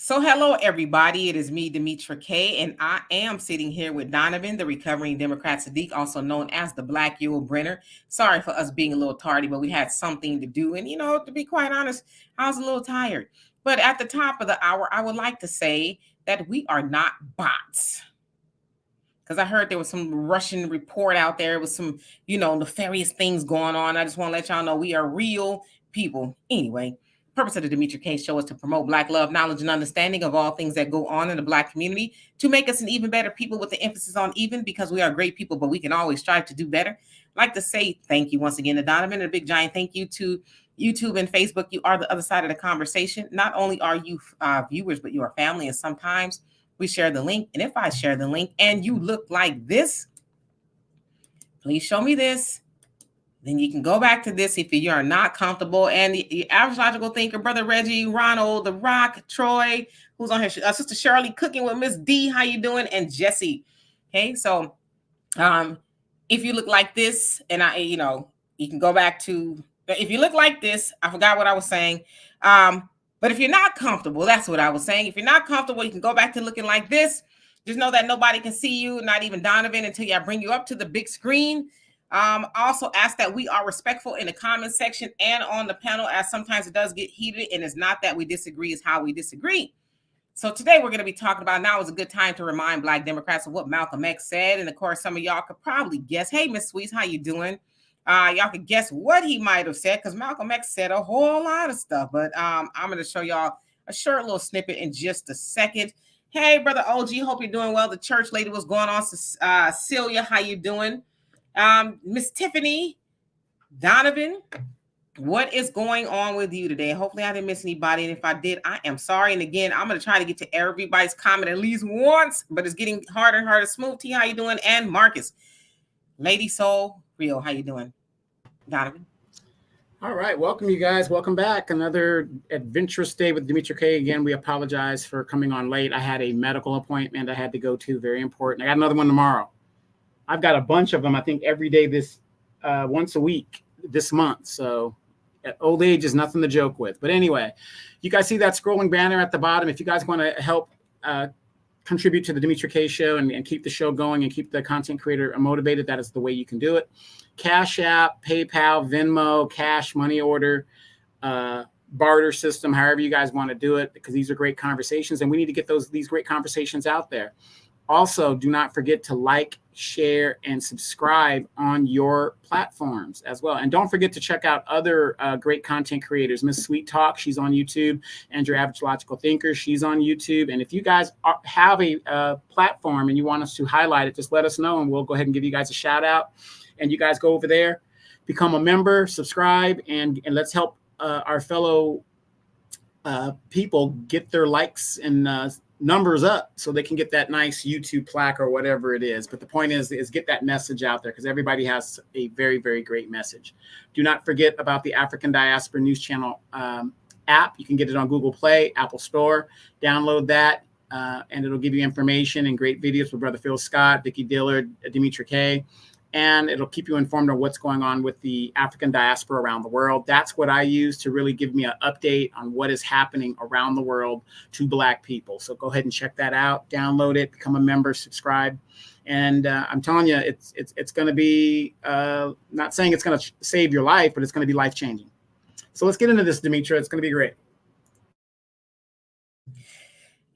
So, hello, everybody. It is me, Demetra K, and I am sitting here with Donovan, the recovering Democrat Sadiq, also known as the Black Yule Brenner. Sorry for us being a little tardy, but we had something to do. And, to be quite honest, I was a little tired. But at the top of the hour, I would like to say that we are not bots. Because I heard there was some Russian report out there with some, nefarious things going on. I just want to let y'all know we are real people. Anyway, purpose of the Demetra K Show is to promote Black love, knowledge, and understanding of all things that go on in the Black community to make us an even better people with the emphasis on even, because we are great people, but we can always strive to do better. I'd like to say thank you once again to Donovan, and a big giant thank you to YouTube and Facebook. You are the other side of the conversation. Not only are you viewers, but you are family, and sometimes we share the link. And if I share the link and you look like this, please show me this. Then you can go back to this if you are not comfortable. And the average logical thinker, Brother Reggie, Ronald, The Rock, Troy, who's on here, Sister Shirley, Cooking with Miss D, how you doing? And Jesse. Okay, so if you look like this, and you can go back to, if you look like this, I forgot what I was saying. But if you're not comfortable, that's what I was saying. If you're not comfortable, you can go back to looking like this. Just know that nobody can see you, not even Donovan, until I bring you up to the big screen. Also ask that we are respectful in the comment section and on the panel, as sometimes it does get heated, and it's not that we disagree, it's how we disagree. So today we're going to be talking about, now is a good time to remind Black Democrats of what Malcolm X said. And of course, some of y'all could probably guess. Hey, Miss Sweets, how you doing? Y'all could guess what he might have said, because Malcolm X said a whole lot of stuff. But I'm going to show y'all a short little snippet in just a second. Hey, Brother OG, hope you're doing well. The church lady was going on. Celia, how you doing? Miss Tiffany, Donovan, what is going on with you today? Hopefully I didn't miss anybody. And if I did, I am sorry. And again, I'm going to try to get to everybody's comment at least once, but it's getting harder and harder. Smooth T, how you doing? And Marcus, Lady Soul, Rio, how you doing? Donovan. All right. Welcome, you guys. Welcome back. Another adventurous day with Demetra K. Again, we apologize for coming on late. I had a medical appointment I had to go to. Very important. I got another one tomorrow. I've got a bunch of them, I think, every day once a week this month. So old age is nothing to joke with. But anyway, you guys see that scrolling banner at the bottom. If you guys want to help contribute to the Demetra K Show and keep the show going and keep the content creator motivated, that is the way you can do it. Cash App, PayPal, Venmo, cash, money order, barter system, however you guys want to do it, because these are great conversations and we need to get these great conversations out there. Also, do not forget to like, share, and subscribe on your platforms as well. And don't forget to check out other great content creators. Miss Sweet Talk, she's on YouTube. And Your Average Logical Thinker, she's on YouTube. And if you guys have a platform and you want us to highlight it, just let us know and we'll go ahead and give you guys a shout out. And you guys go over there, become a member, subscribe, and let's help our fellow people get their likes and numbers up so they can get that nice YouTube plaque or whatever it is. But the point is get that message out there, because everybody has a very, very great message. Do not forget about the African Diaspora News Channel app. You can get it on Google Play, Apple Store. Download that, and it'll give you information and great videos with Brother Phil Scott, Vicki Dillard, Demetra K. And it'll keep you informed on what's going on with the African diaspora around the world. That's what I use to really give me an update on what is happening around the world to Black people. So go ahead and check that out, download it, become a member, subscribe. And I'm telling you, it's going to be, not saying it's going to save your life, but it's going to be life-changing. So let's get into this, Demetra. It's going to be great.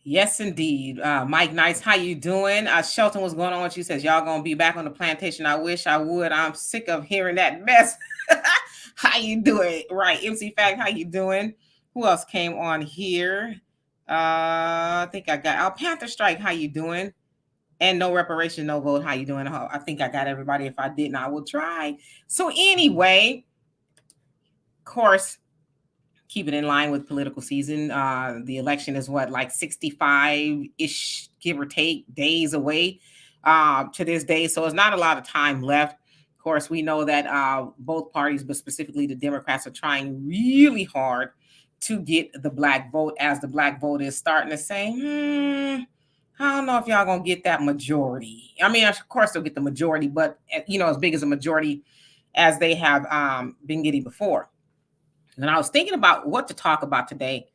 Yes, indeed. Mike Nice, how you doing? Shelton, what's going on with you? Says, y'all going to be back on the plantation. I wish I would. I'm sick of hearing that mess. How you doing? Right. MC Fact, how you doing? Who else came on here? I think I got Panther Strike. How you doing? And No Reparation, No Vote. How you doing? I think I got everybody. If I didn't, I will try. So anyway, of course, keep it in line with political season. The election is like 65-ish, give or take, days away to this day. So it's not a lot of time left. Of course, we know that both parties, but specifically the Democrats, are trying really hard to get the Black vote, as the Black vote is starting to say, I don't know if y'all going to get that majority. I mean, of course they'll get the majority, but, as big as a majority as they have been getting before. And I was thinking about what to talk about today.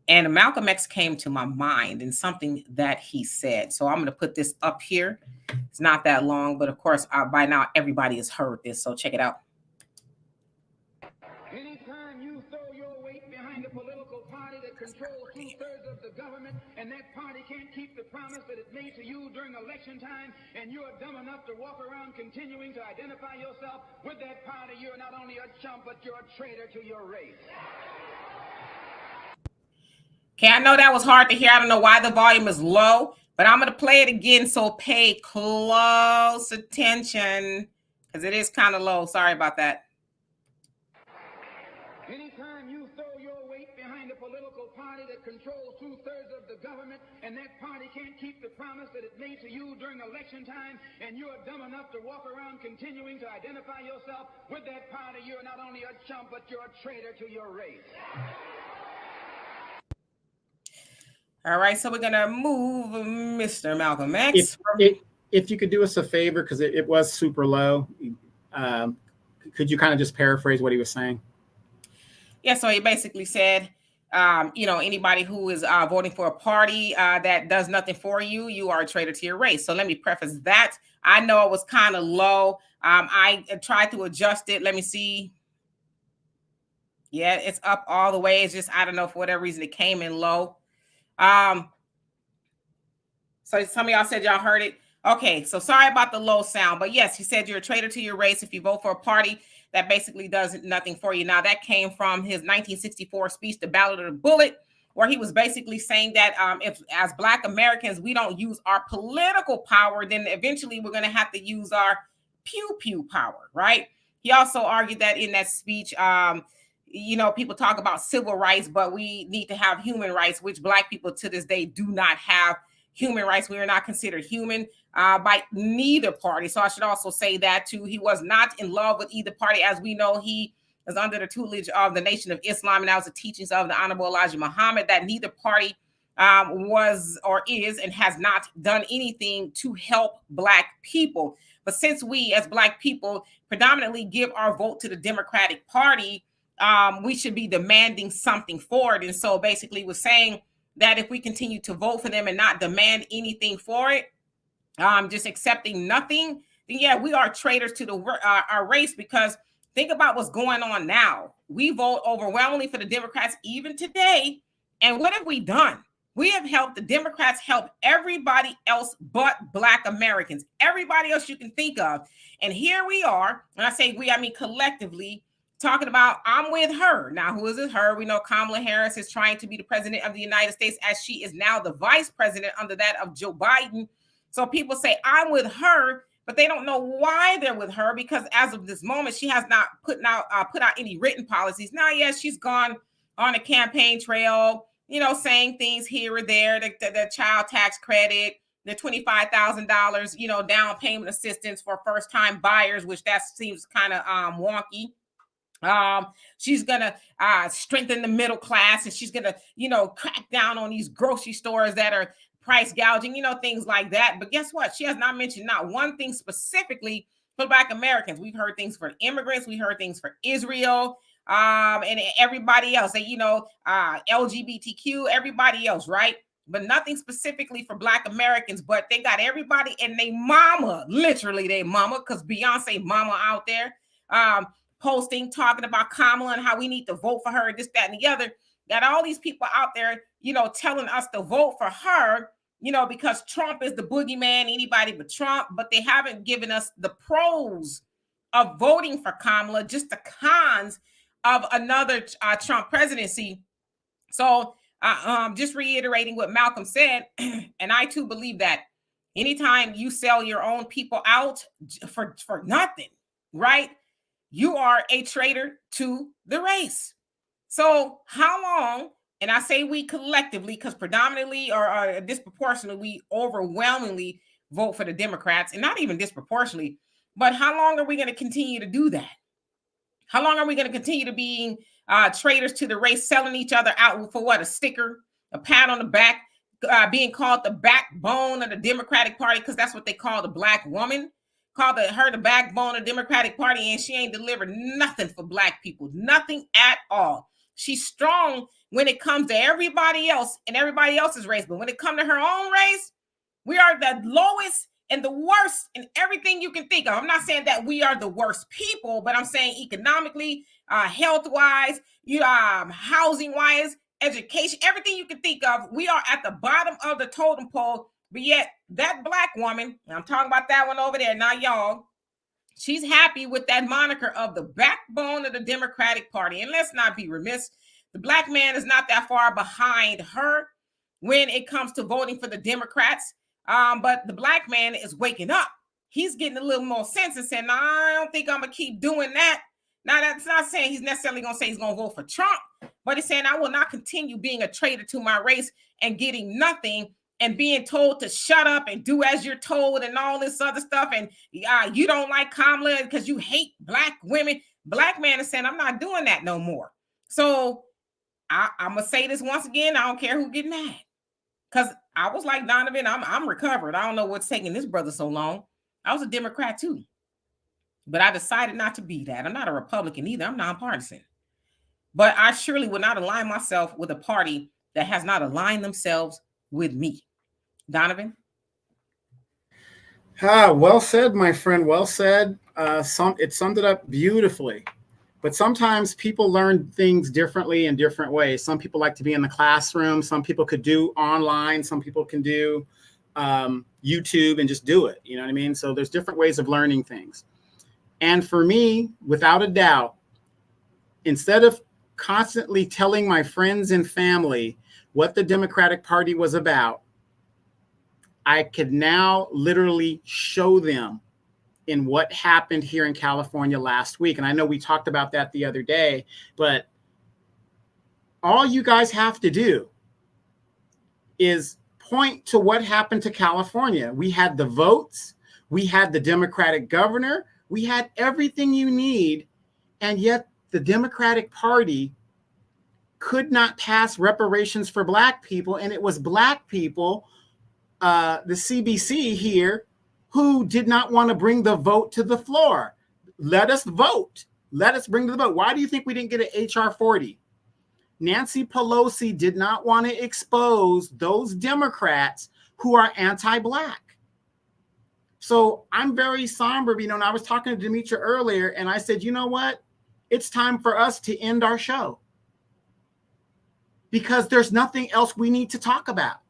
And Malcolm X came to my mind and something that he said. So I'm going to put this up here. It's not that long, but of course, by now everybody has heard this. So check it out. Anytime you throw your weight behind a political party that controls 2/3 of the government, and that party can't keep the promise that it made to you during election time, and you're dumb enough to walk around continuing to identify yourself with that party, you're not only a chump, but you're a traitor to your race. Okay, I know that was hard to hear. I don't know why the volume is low, but I'm going to play it again, so pay close attention because it is kind of low. Sorry about that. Anytime you throw your weight behind a political party that controls 2/3 of the government, and that party can't keep the promise that it made to you during election time, and you're dumb enough to walk around continuing to identify yourself with that party, you're not only a chump, but you're a traitor to your race. All right, so we're going to move Mr. Malcolm X. If you could do us a favor, because it was super low, could you kind of just paraphrase what he was saying? Yeah, so he basically said, anybody who is voting for a party that does nothing for you, you are a traitor to your race. So let me preface that. I know it was kind of low. I tried to adjust it. Let me see. Yeah, it's up all the way. It's just, I don't know, for whatever reason, it came in low. So some of y'all said y'all heard it. Okay, so sorry about the low sound. But yes, he said you're a traitor to your race if you vote for a party that basically does nothing for you. Now, that came from his 1964 speech, The Ballad of the Bullet, where he was basically saying that if, as Black Americans, we don't use our political power, then eventually we're going to have to use our pew-pew power, right? He also argued that in that speech, people talk about civil rights, but we need to have human rights, which Black people to this day do not have human rights. We are not considered human by neither party. So I should also say that too. He was not in love with either party. As we know, he is under the tutelage of the Nation of Islam, and that was the teachings of the Honorable Elijah Muhammad, that neither party was or is and has not done anything to help Black people. But since we as Black people predominantly give our vote to the Democratic Party, we should be demanding something for it. And so basically was saying that if we continue to vote for them and not demand anything for it, just accepting nothing, then yeah, we are traitors to our race. Because think about what's going on now. We vote overwhelmingly for the Democrats even today. And what have we done? We have helped the Democrats help everybody else but Black Americans, everybody else you can think of. And here we are, and I say we, I mean collectively, talking about I'm with her. Now, who is it? Her. We know Kamala Harris is trying to be the president of the United States, as she is now the vice president under that of Joe Biden. So people say I'm with her, but they don't know why they're with her, because as of this moment, she has not put out any written policies. Now, yes, she's gone on a campaign trail, saying things here or there, the child tax credit, the $25,000, down payment assistance for first-time buyers, which that seems kind of wonky. She's gonna strengthen the middle class, and she's gonna crack down on these grocery stores that are price gouging, things like that. But guess what? She has not mentioned not one thing specifically for Black Americans. We've heard things for immigrants, we heard things for Israel, and everybody else, LGBTQ, everybody else, right? But nothing specifically for Black Americans. But they got everybody and they mama, literally they mama, because Beyonce mama out there posting, talking about Kamala and how we need to vote for her, this, that, and the other. Got all these people out there, telling us to vote for her, because Trump is the boogeyman, anybody but Trump. But they haven't given us the pros of voting for Kamala, just the cons of another Trump presidency. So just reiterating what Malcolm said, and I too believe that anytime you sell your own people out for nothing, right? You are a traitor to the race. So how long, and I say we collectively, because predominantly or disproportionately, we overwhelmingly vote for the Democrats, and not even disproportionately, but how long are we going to continue to do that? How long are we going to continue to be traitors to the race, selling each other out for what? A sticker, a pat on the back, being called the backbone of the Democratic Party, because that's what they call the Black woman. Called her the backbone of the Democratic Party, and she ain't delivered nothing for Black people, nothing at all. She's strong when it comes to everybody else and everybody else's race. But when it comes to her own race, we are the lowest and the worst in everything you can think of. I'm not saying that we are the worst people, but I'm saying economically, health-wise, housing-wise, education, everything you can think of, we are at the bottom of the totem pole. But yet that black woman, and I'm talking about that one over there, not y'all, she's happy with that moniker of the backbone of the Democratic Party. And let's not be remiss, the black man is not that far behind her when it comes to voting for the Democrats. But the black man is waking up. He's getting a little more sense and saying, "No, I don't think I'm going to keep doing that." Now, that's not saying he's necessarily going to say he's going to vote for Trump, but he's saying, "I will not continue being a traitor to my race and getting nothing and being told to shut up and do as you're told and all this other stuff. And you don't like Kamala because you hate black women." Black man is saying, "I'm not doing that no more." So I'm going to say this once again. I don't care who get mad. Because I was like Donovan, I'm recovered. I don't know what's taking this brother so long. I was a Democrat too. But I decided not to be that. I'm not a Republican either. I'm nonpartisan. But I surely would not align myself with a party that has not aligned themselves with me. Donovan? Well said, my friend. Well said. It summed it up beautifully. But sometimes people learn things differently in different ways. Some people like to be in the classroom. Some people could do online. Some people can do YouTube and just do it. You know what I mean? So there's different ways of learning things. And for me, without a doubt, instead of constantly telling my friends and family what the Democratic Party was about, I could now literally show them in what happened here in California last week. And I know we talked about that the other day, but all you guys have to do is point to what happened to California. We had the votes, we had the Democratic governor, we had everything you need, and yet the Democratic Party could not pass reparations for black people. And it was black people, the CBC here, who did not want to bring the vote to the floor. Let us vote. Let us bring the vote. Why do you think we didn't get an HR 40? Nancy Pelosi did not want to expose those Democrats who are anti-black. So I'm very somber. And I was talking to Demetra earlier, and I said, you know what? It's time for us to end our show because there's nothing else we need to talk about.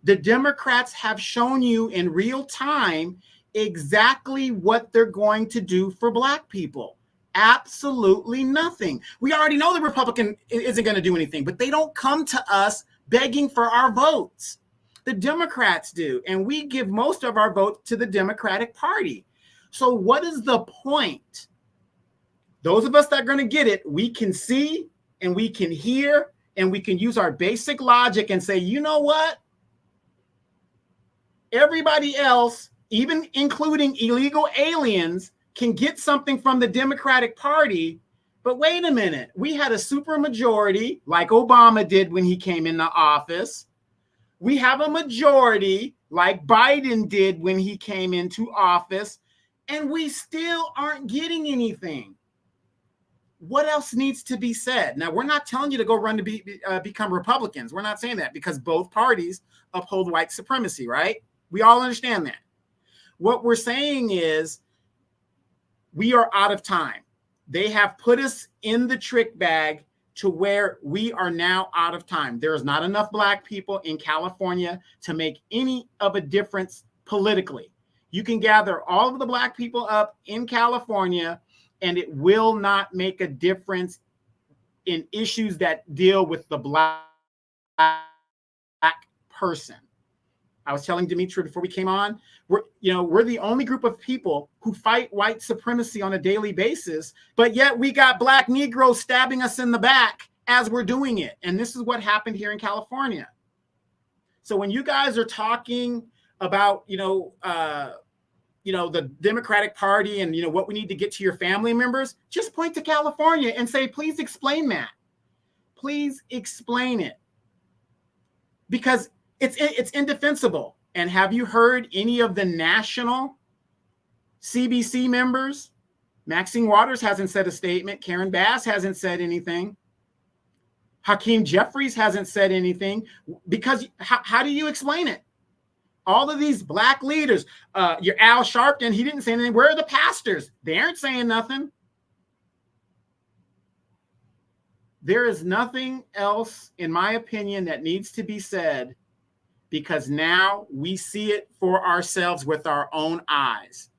The Democrats have shown you in real time exactly what they're going to do for black people. Absolutely nothing. We already know the Republican isn't going to do anything, but they don't come to us begging for our votes. The Democrats do, and we give most of our vote to the Democratic Party. So what is the point? Those of us that are going to get it, we can see and we can hear and we can use our basic logic and say, you know what? Everybody else, even including illegal aliens, can get something from the Democratic Party. But wait a minute, we had a supermajority like Obama did when he came into office. We have a majority like Biden did when he came into office, and we still aren't getting anything. What else needs to be said? Now, we're not telling you to go run to become Republicans. We're not saying that because both parties uphold white supremacy, right? We all understand that. What we're saying is we are out of time. They have put us in the trick bag to where we are now out of time. There is not enough black people in California to make any of a difference politically. You can gather all of the black people up in California, and it will not make a difference in issues that deal with the black person. I was telling Demetra before we came on, we're the only group of people who fight white supremacy on a daily basis, but yet we got black Negroes stabbing us in the back as we're doing it. And this is what happened here in California. So when you guys are talking about, the Democratic Party and, what we need to get to your family members, just point to California and say, please explain that. Please explain it. Because it's indefensible. And have you heard any of the national CBC members? Maxine Waters hasn't said a statement. Karen Bass hasn't said anything. Hakeem Jeffries hasn't said anything, because how do you explain it? All of these black leaders, your Al Sharpton, he didn't say anything. Where are the pastors? They aren't saying nothing. There is nothing else, in my opinion, that needs to be said, because now we see it for ourselves with our own eyes,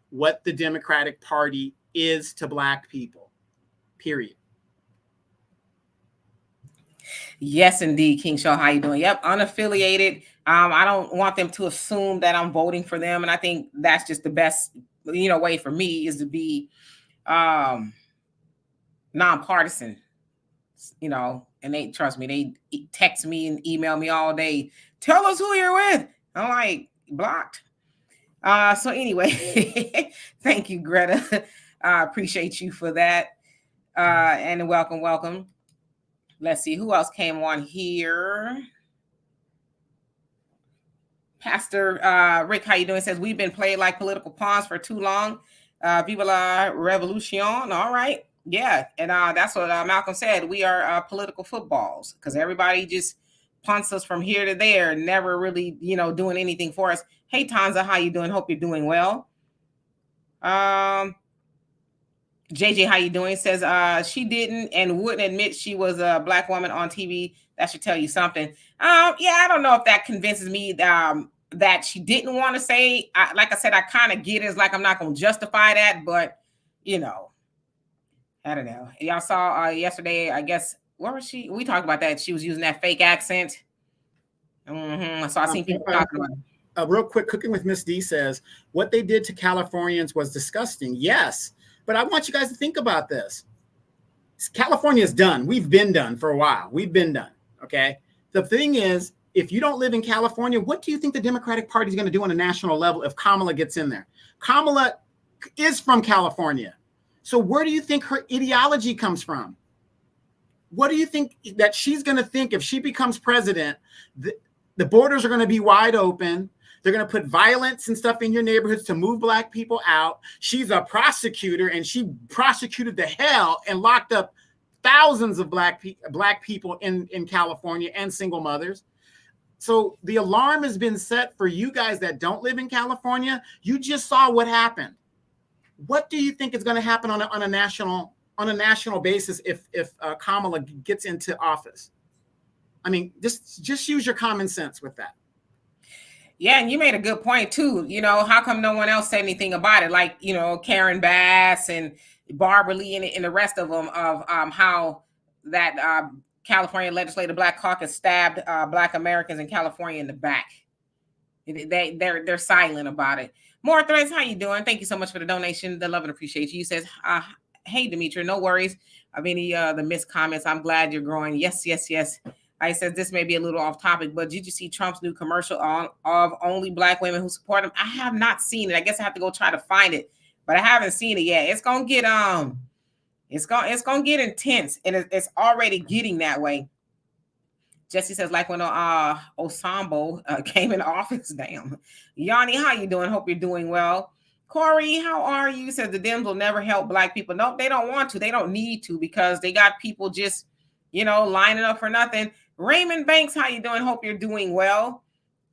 what the Democratic Party is to black people, period. Yes, indeed, King Show. How you doing? Yep, unaffiliated. I don't want them to assume that I'm voting for them, and I think that's just the best, way for me is to be nonpartisan. And they trust me. They text me and email me all day. Tell us who you're with. I'm like, blocked. So anyway, thank you, Greta. I appreciate you for that. And welcome. Let's see who else came on here. Pastor Rick, how you doing? Says we've been played like political pawns for too long. Viva la revolution. All right. Yeah. And that's what Malcolm said. We are political footballs, because everybody just punts us from here to there, never really, doing anything for us. Hey, Tanza, how you doing? Hope you're doing well. JJ, how you doing? Says she didn't and wouldn't admit she was a black woman on TV. That should tell you something. Yeah, I don't know if that convinces me that she didn't want to say. Like I said, I kind of get it. It's like I'm not going to justify that, but I don't know. Y'all saw yesterday, I guess, where was she? We talked about that. She was using that fake accent. Mm-hmm. So I seen people talking about it. Real quick, Cooking with Miss D says, what they did to Californians was disgusting. Yes, but I want you guys to think about this. California is done. We've been done for a while. We've been done, okay? The thing is, if you don't live in California, what do you think the Democratic Party is going to do on a national level if Kamala gets in there? Kamala is from California. So where do you think her ideology comes from? What do you think that she's going to think if she becomes president? The borders are going to be wide open. They're going to put violence and stuff in your neighborhoods to move black people out. She's a prosecutor, and she prosecuted the hell and locked up thousands of black people in California, and single mothers. So the alarm has been set for you guys that don't live in California. You just saw what happened. What do you think is going to happen on a national basis if Kamala gets into office? I mean, just use your common sense with that. Yeah, and you made a good point too. How come no one else said anything about it? Like, Karen Bass and Barbara Lee and the rest of them, of how that California Legislative Black Caucus stabbed Black Americans in California in the back. They're silent about it. More Threads, how you doing? Thank you so much for the donation. The love and appreciate you. You says, hey, Demetria, no worries of any the missed comments. I'm glad you're growing. Yes. I said this may be a little off topic, but did you see Trump's new commercial of only black women who support him? I have not seen it. I guess I have to go try to find it, but I haven't seen it yet. It's gonna get it's gonna get intense, and it's already getting that way. Jesse says, like when Osambo came in office. Damn. Yanni, how you doing? Hope you're doing well. Corey, how are you? Says the Dems will never help black people. No, they don't want to. They don't need to, because they got people just, lining up for nothing. Raymond Banks, how you doing? Hope you're doing well.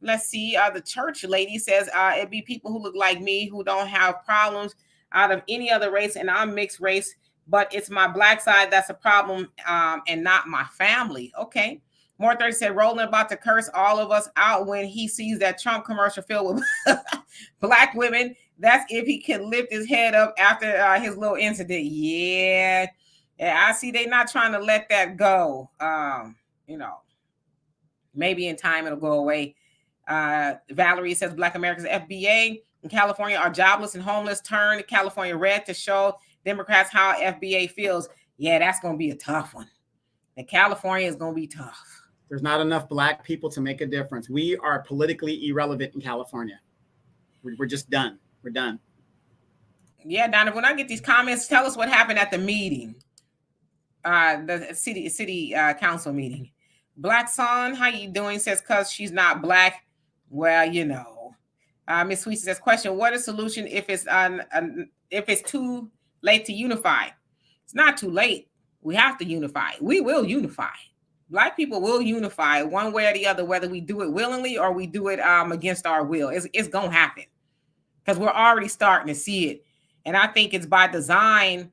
Let's see. The church lady says it'd be people who look like me who don't have problems out of any other race, and I'm mixed race, but it's my black side that's a problem, and not my family. Okay. More 30 said, Roland about to curse all of us out when he sees that Trump commercial filled with black women. That's if he can lift his head up after his little incident. Yeah, I see they're not trying to let that go. Maybe in time it'll go away. Valerie says, Black Americans FBA in California are jobless and homeless. Turn California red to show Democrats how FBA feels. Yeah, that's going to be a tough one. And California is going to be tough. There's not enough black people to make a difference. We are politically irrelevant in California. We're just done. We're done. Yeah, Donovan, when I get these comments, tell us what happened at the meeting, the city council meeting. Black Son, how you doing? Says, cause she's not black. Well, Miss Sweet says, question: what is solution if it's too late to unify? It's not too late. We have to unify. We will unify. Black people will unify one way or the other, whether we do it willingly or we do it against our will. It's gonna happen because we're already starting to see it, and I think it's by design.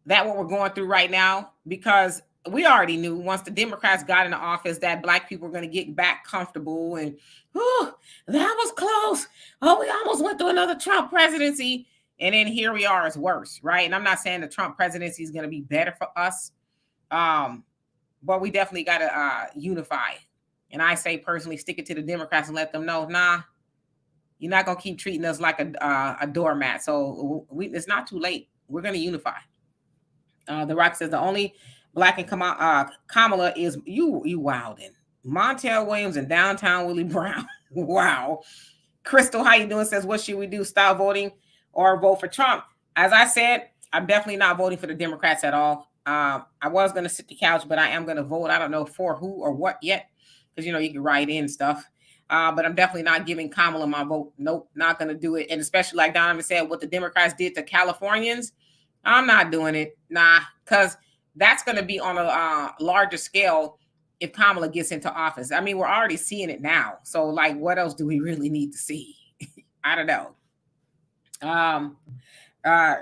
That what we're going through right now, because we already knew once the Democrats got into office that Black people were going to get back comfortable, and that was close. Oh, we almost went through another Trump presidency, and then here we are. It's worse, right? And I'm not saying the Trump presidency is going to be better for us, but we definitely got to unify. And I say personally, stick it to the Democrats and let them know, nah, you're not going to keep treating us like a doormat. So it's not too late. We're going to unify. The Rock says the only Black in Kamala is you wildin'. Montel Williams and downtown Willie Brown. Wow. Crystal, how you doing? Says, what should we do? Stop voting or vote for Trump? As I said, I'm definitely not voting for the Democrats at all. I was going to sit the couch, but I am going to vote. I don't know for who or what yet, because you can write in stuff. But I'm definitely not giving Kamala my vote. Nope, not going to do it. And especially like Donovan said, what the Democrats did to Californians, I'm not doing it. Nah, because that's going to be on a larger scale if Kamala gets into office. I mean, we're already seeing it now. So, like, what else do we really need to see? I don't know.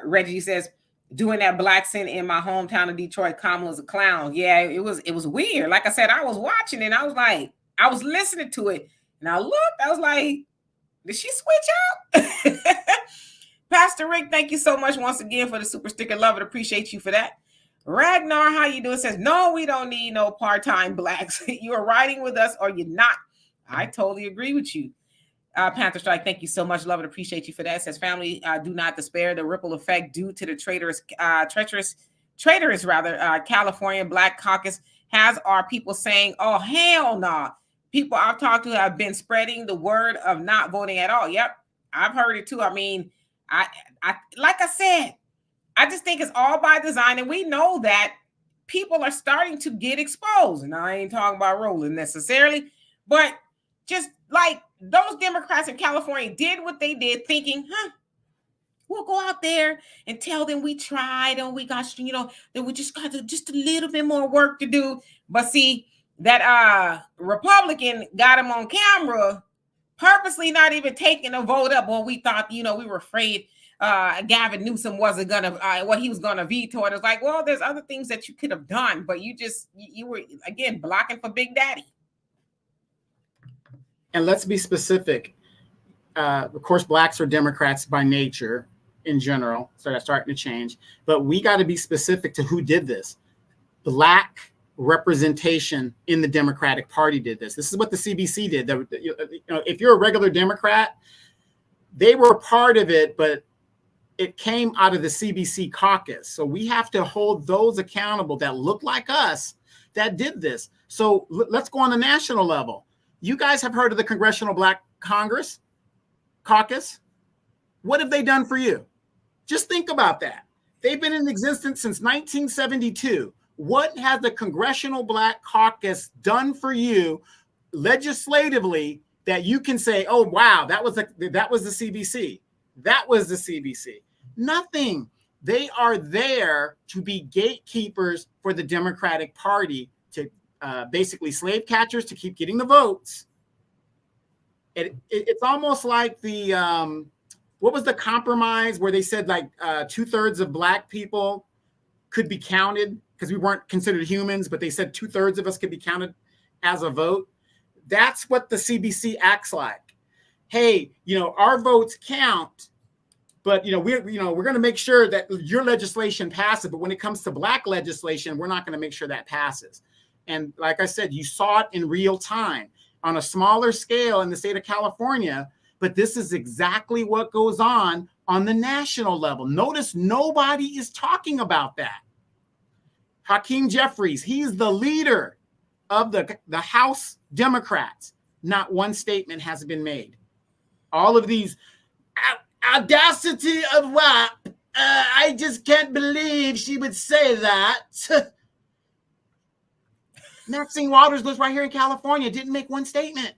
Reggie says, doing that black sin in my hometown of Detroit, Kamala's a clown. Yeah, it was weird. Like I said, I was watching it. I was like, I was listening to it. And I looked, I was like, did she switch out? Pastor Rick, thank you so much once again for the super sticker. Love it. Appreciate you for that. Ragnar, how you doing? Says, no, we don't need no part-time Blacks. You are riding with us or you're not. I totally agree with you. Panther Strike, thank you so much. Love it. Appreciate you for that. Says, family, do not despair. The ripple effect due to the treacherous California Black Caucus has our people saying, oh, hell no. Nah. People I've talked to have been spreading the word of not voting at all. Yep, I've heard it too. I mean, I like I said, I just think it's all by design, and we know that people are starting to get exposed. And I ain't talking about rolling necessarily, but just like those Democrats in California did what they did, thinking, we'll go out there and tell them we tried and we got, that we just got just a little bit more work to do. But see, that Republican got him on camera, purposely not even taking a vote up. Well, we thought, we were afraid Gavin Newsom wasn't gonna he was gonna veto it. It's like, well, there's other things that you could have done, but you were again blocking for Big Daddy. And let's be specific. Of course, Blacks are Democrats by nature in general, so that's starting to change. But we got to be specific to who did this. Black representation in the Democratic Party did this. This is what the CBC did. If you're a regular Democrat, they were part of it, but it came out of the CBC caucus. So we have to hold those accountable that look like us that did this. So let's go on the national level. You guys have heard of the Congressional Black Caucus? What have they done for you? Just think about that. They've been in existence since 1972. What has the Congressional Black Caucus done for you legislatively that you can say, oh, wow, that was the CBC. That was the CBC. Nothing. They are there to be gatekeepers for the Democratic Party, to basically slave catchers to keep getting the votes. It's almost like the, what was the compromise where they said like 2/3 of Black people could be counted because we weren't considered humans, but they said 2/3 of us could be counted as a vote. That's what the CBC acts like. Hey, our votes count, but we're going to make sure that your legislation passes. But when it comes to Black legislation, we're not going to make sure that passes. And like I said, you saw it in real time on a smaller scale in the state of California. But this is exactly what goes on the national level. Notice nobody is talking about that. Hakeem Jeffries, he's the leader of the House Democrats. Not one statement has been made. All of these audacity of what? I just can't believe she would say that. Maxine Waters lives right here in California, didn't make one statement.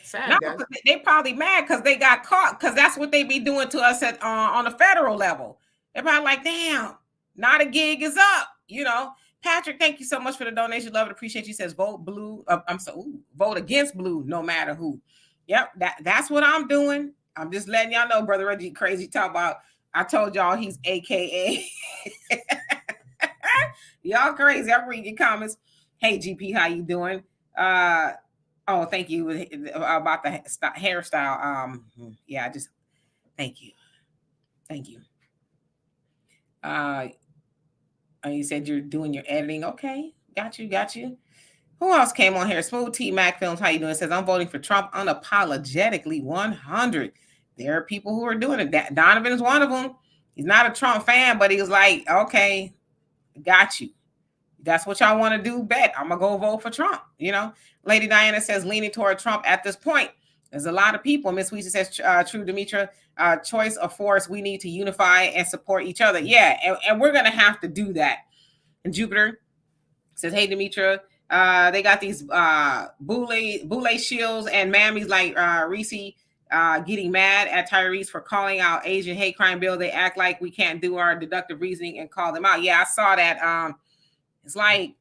Sad, guys. They probably mad because they got caught, because that's what they be doing to us on the federal level. They're probably like, damn, now the gig is up. Patrick, thank you so much for the donation. Love it, appreciate you. Says vote blue. Vote against blue, no matter who. Yep, that's what I'm doing. I'm just letting y'all know, Brother Reggie crazy talk about. I told y'all he's AKA. Y'all crazy. I'm reading your comments. Hey GP, how you doing? Oh, thank you about the hairstyle. Yeah, just thank you. You said you're doing your editing. Okay, got you. Who else came on here? Smooth T Mac Films, how you doing? It says, I'm voting for Trump unapologetically 100. There are people who are doing it. Donovan is one of them. He's not a Trump fan, but he was like, okay, got you. That's what y'all want to do, bet. I'm going to go vote for Trump. Lady Diana says, leaning toward Trump at this point. There's a lot of people. Miss Weezy says, true, Demetra, choice of force. We need to unify and support each other. Yeah, and we're going to have to do that. And Jupiter says, hey, Demetra, they got these boule shields and mammies like Reese getting mad at Tyrese for calling out Asian hate crime bill. They act like we can't do our deductive reasoning and call them out. Yeah, I saw that. It's like,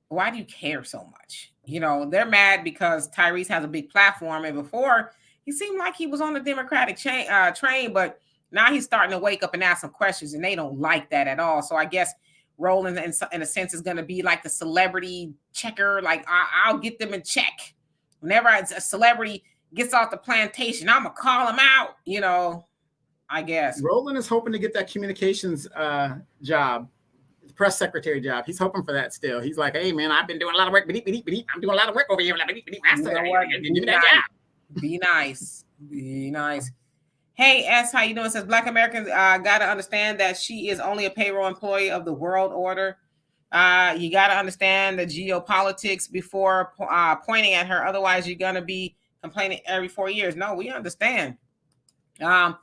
why do you care so much? They're mad because Tyrese has a big platform, and before he seemed like he was on the Democratic train, but now he's starting to wake up and ask some questions, and they don't like that at all. So I guess Roland, in a sense, is going to be like the celebrity checker. Like, I'll get them in check. Whenever a celebrity gets off the plantation, I'm going to call them out, I guess. Roland is hoping to get that communications job, the press secretary job. He's hoping for that still. He's like, hey, man, I've been doing a lot of work. I'm doing a lot of work over here. Be nice. Hey, S, how you doing? It says Black Americans got to understand that she is only a payroll employee of the world order. You got to understand the geopolitics before pointing at her. Otherwise, you're going to be complaining every 4 years. No, we understand. But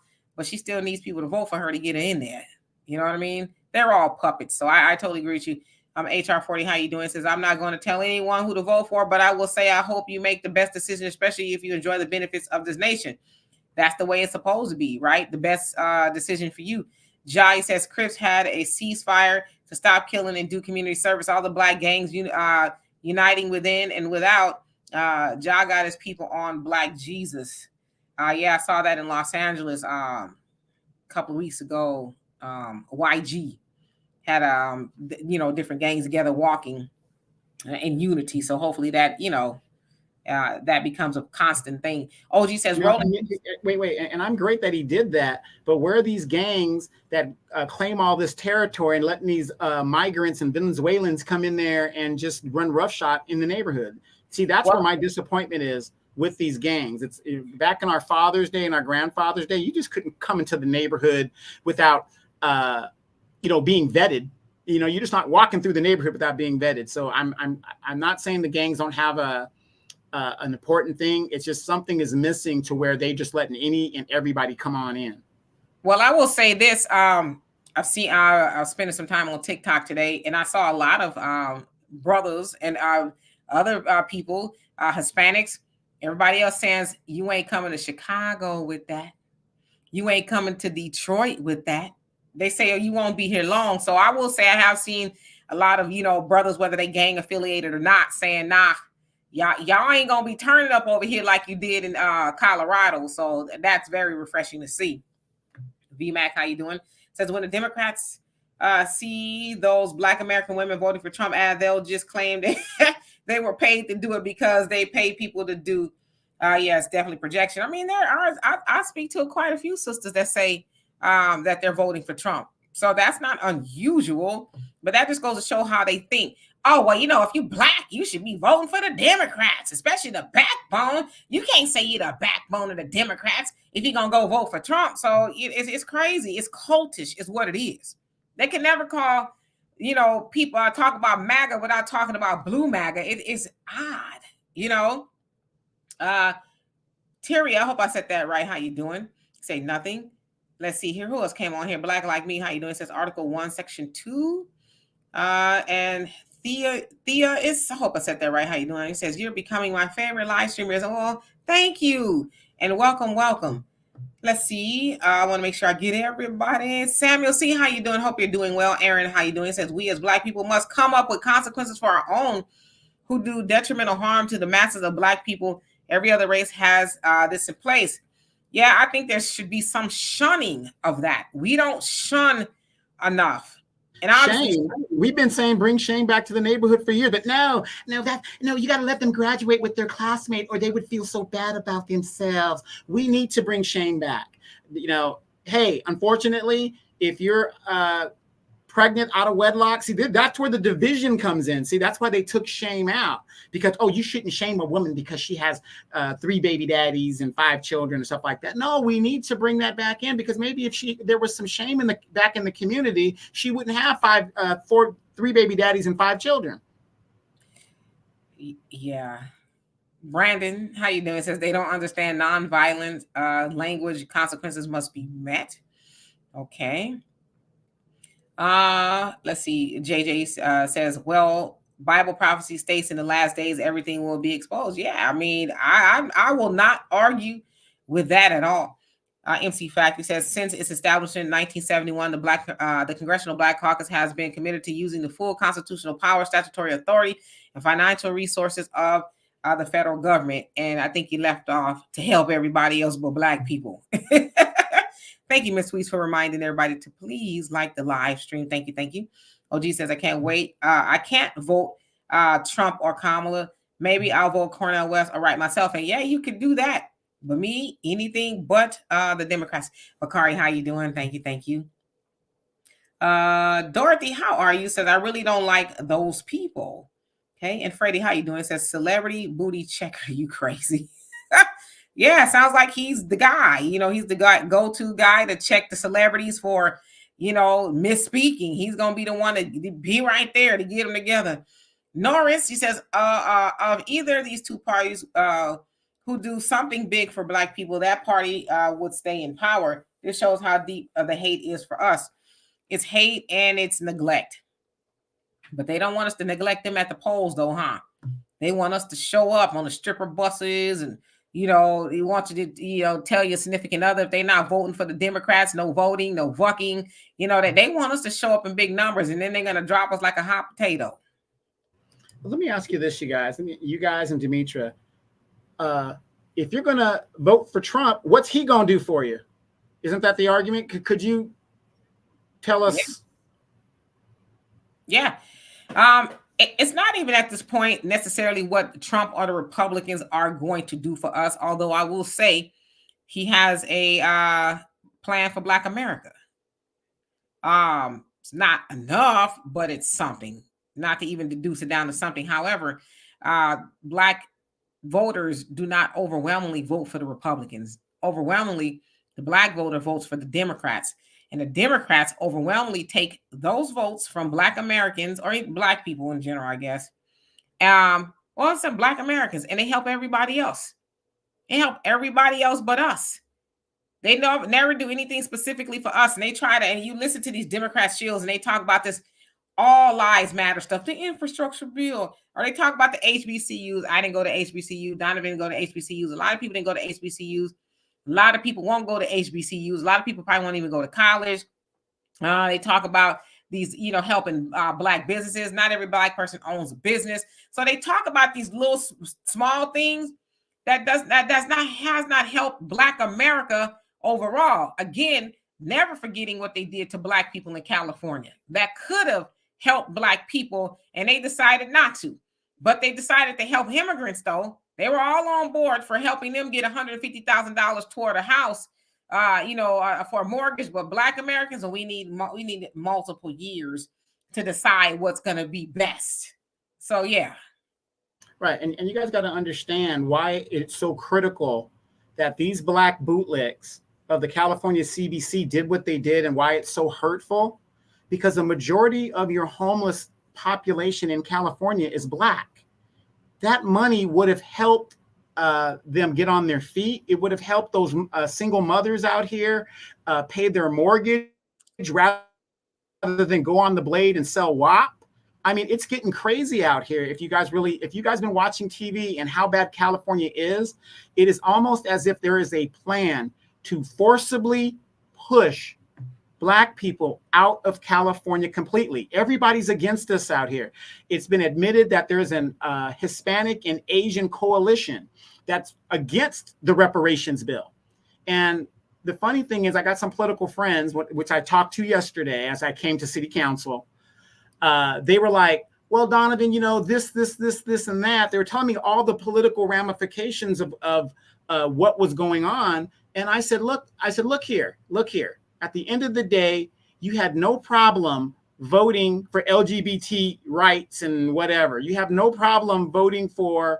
she still needs people to vote for her to get her in there. You know what I mean? They're all puppets. So I totally agree with you. HR 40, how you doing? It says, I'm not going to tell anyone who to vote for, but I will say I hope you make the best decision, especially if you enjoy the benefits of this nation. That's the way it's supposed to be, right? The best decision for you. Jai says Crips had a ceasefire to stop killing and do community service. All the Black gangs uniting within and without. Jai got his people on Black Jesus. Yeah, I saw that in Los Angeles a couple of weeks ago. YG had different gangs together walking in unity. So hopefully that that becomes a constant thing. OG says, wait, and I'm great that he did that, but where are these gangs that claim all this territory and letting these migrants and Venezuelans come in there and just run roughshod in the neighborhood? See, that's where my disappointment is with these gangs. It's back in our Father's Day and our grandfather's day, you just couldn't come into the neighborhood without being vetted. You're just not walking through the neighborhood without being vetted. So I'm not saying the gangs don't have an important thing. It's just something is missing to where they just letting any and everybody come on in. Well, I will say this. I was spending some time on TikTok today, and I saw a lot of brothers and other people, Hispanics, everybody else saying, you ain't coming to Chicago with that. You ain't coming to Detroit with that. They say, oh, you won't be here long. So I will say I have seen a lot of, brothers, whether they gang affiliated or not, saying, nah, y'all ain't going to be turning up over here like you did in Colorado. So that's very refreshing to see. VMAC, how you doing? Says, when the Democrats see those Black American women voting for Trump, they'll just claim they were paid to do it because they pay people to do. It's definitely projection. I mean, I speak to quite a few sisters that say that they're voting for Trump. So that's not unusual, but that just goes to show how they think. Oh, well, if you're Black, you should be voting for the Democrats, especially the backbone. You can't say you're the backbone of the Democrats if you're going to go vote for Trump. So it's crazy. It's cultish is what it is. They can never call, people talk about MAGA without talking about blue MAGA. It's odd, Terry, I hope I said that right. How you doing? Say nothing. Let's see here. Who else came on here? Black Like Me. How you doing? It says Article 1, Section 2. And Thea is, I hope I said that right. How you doing? It says, you're becoming my favorite live streamer. Oh, thank you. And welcome. Let's see. I want to make sure I get everybody. Samuel, see how you doing? Hope you're doing well. Aaron, how you doing? It says we as Black people must come up with consequences for our own who do detrimental harm to the masses of Black people. Every other race has this in place. Yeah, I think there should be some shunning of that. We don't shun enough. And shame. We've been saying bring shame back to the neighborhood for years, but no, you got to let them graduate with their classmate, or they would feel so bad about themselves. We need to bring shame back. Hey, unfortunately, if you're pregnant out of wedlock, see, that's where the division comes in. See, that's why they took shame out, because you shouldn't shame a woman because she has 3 baby daddies and 5 children and stuff like that. No, we need to bring that back in, because maybe if there was some shame back in the community, she wouldn't have 3 baby daddies and 5 children. Yeah. Brandon, how you doing? It says they don't understand nonviolent language. Consequences must be met. Okay. Let's see. JJ says, well, Bible prophecy states in the last days everything will be exposed. Yeah, I mean, I will not argue with that at all. MC Factory says, since its establishment in 1971, the Congressional Black Caucus has been committed to using the full constitutional power, statutory authority, and financial resources of the federal government. And I think he left off to help everybody else but Black people. Thank you, Ms. Sweets, for reminding everybody to please like the live stream. Thank you. Thank you. OG says, I can't wait. I can't vote Trump or Kamala. Maybe I'll vote Cornel West or write myself. And yeah, you could do that. But me, anything but the Democrats. Bakari, how you doing? Thank you. Thank you. Dorothy, how are you? Says, I really don't like those people. Okay. And Freddie, how you doing? Says, celebrity booty checker. You crazy. Yeah, sounds like he's the guy. He's the go-to guy to check the celebrities for, misspeaking. He's gonna be the one to be right there to get them together. Norris, he says, of either of these two parties who do something big for Black people, that party would stay in power. This shows how deep the hate is for us. It's hate and it's neglect. But they don't want us to neglect them at the polls, though, huh? They want us to show up on the stripper buses and they want you to, tell your significant other if they're not voting for the Democrats, no voting, no vucking, that they want us to show up in big numbers, and then they're going to drop us like a hot potato. Well, let me ask you this, you guys and Demetra, if you're going to vote for Trump, what's he going to do for you? Isn't that the argument? Could you tell us? Yeah. It's not even at this point necessarily what Trump or the Republicans are going to do for us, although I will say he has a plan for Black America. It's not enough, but it's something. Not to even deduce it down to something. However, Black voters do not overwhelmingly vote for the Republicans. Overwhelmingly, the Black voter votes for the Democrats. And the Democrats overwhelmingly take those votes from Black Americans, or Black people in general, I guess. Some Black Americans, and they help everybody else. They help everybody else but us. They never do anything specifically for us. And they try to, and you listen to these Democrat shills, and they talk about this all lives matter stuff, the infrastructure bill, or they talk about the HBCUs. I didn't go to HBCU. Donovan didn't go to HBCUs. A lot of people didn't go to HBCUs. A lot of people won't go to HBCUs. A lot of people probably won't even go to college. They talk about these, helping Black businesses. Not every Black person owns a business. So they talk about these little small things that has not helped Black America overall. Again, never forgetting what they did to Black people in California. That could have helped Black people, and they decided not to. But they decided to help immigrants, though. They were all on board for helping them get $150,000 toward a house, for a mortgage. But Black Americans, we need multiple years to decide what's going to be best. So, yeah. Right. And you guys got to understand why it's so critical that these Black bootlegs of the California CBC did what they did, and why it's so hurtful, because the majority of your homeless population in California is Black. That money would have helped them get on their feet. It would have helped those single mothers out here pay their mortgage rather than go on the blade and sell WAP. I mean, it's getting crazy out here. If you guys been watching TV and how bad California is, it is almost as if there is a plan to forcibly push Black people out of California completely. Everybody's against us out here. It's been admitted that there's an Hispanic and Asian coalition that's against the reparations bill. And the funny thing is, I got some political friends, which I talked to yesterday as I came to city council. They were like, well, Donovan, this, and that. They were telling me all the political ramifications of what was going on. And I said, look here. At the end of the day, you had no problem voting for LGBT rights and whatever. You have no problem voting for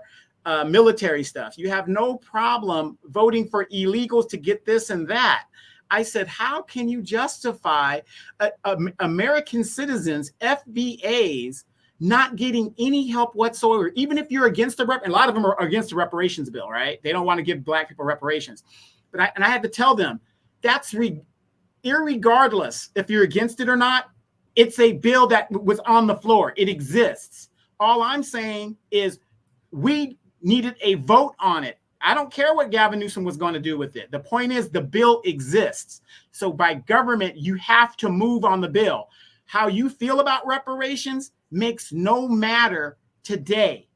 military stuff. You have no problem voting for illegals to get this and that. I said, how can you justify American citizens, FBAs, not getting any help whatsoever, even if you're against a lot of them are against the reparations bill, right? They don't want to give Black people reparations. But I had to tell them, that's irregardless if you're against it or not, it's a bill that was on the floor. It exists. All I'm saying is we needed a vote on it. I don't care what Gavin Newsom was going to do with it. The point is the bill exists. So by government, you have to move on the bill. How you feel about reparations makes no matter today.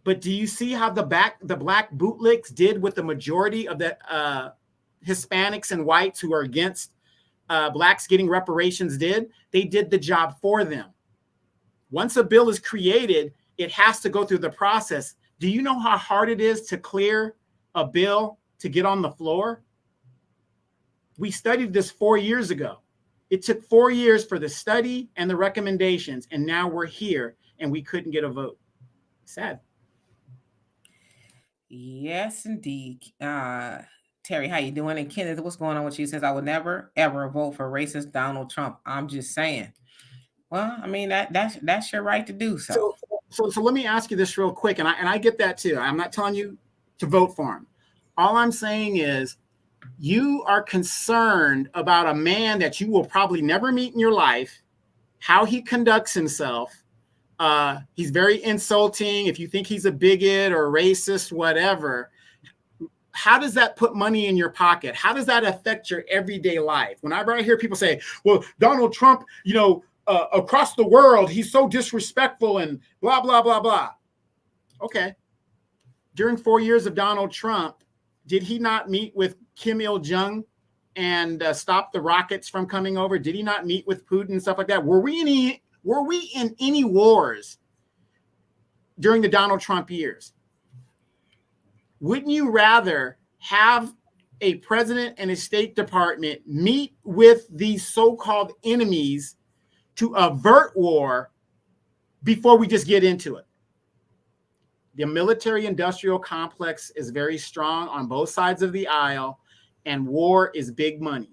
But do you see how the Black bootlicks did with the majority of the Hispanics and whites who are against Blacks getting reparations did? They did the job for them. Once a bill is created, it has to go through the process. Do you know how hard it is to clear a bill to get on the floor? We studied this 4 years ago. It took 4 years for the study and the recommendations, and now we're here and we couldn't get a vote. Sad. Yes, indeed. Terry, how you doing? And Kenneth, what's going on with you? Says I would never ever vote for racist Donald Trump. I'm just saying. Well, I mean that's your right to do so. So let me ask you this real quick, and I get that too. I'm not telling you to vote for him. All I'm saying is you are concerned about a man that you will probably never meet in your life, how he conducts himself. He's very insulting. If you think he's a bigot or racist, whatever, how does that put money in your pocket? How does that affect your everyday life? Whenever I hear people say, well, Donald Trump, across the world, he's so disrespectful and blah, blah, blah, blah. Okay. During 4 years of Donald Trump, did he not meet with Kim Il-jung and stop the rockets from coming over? Did he not meet with Putin and stuff like that? Were we in any wars during the Donald Trump years? Wouldn't you rather have a president and a State Department meet with these so-called enemies to avert war before we just get into it? The military-industrial complex is very strong on both sides of the aisle, and war is big money.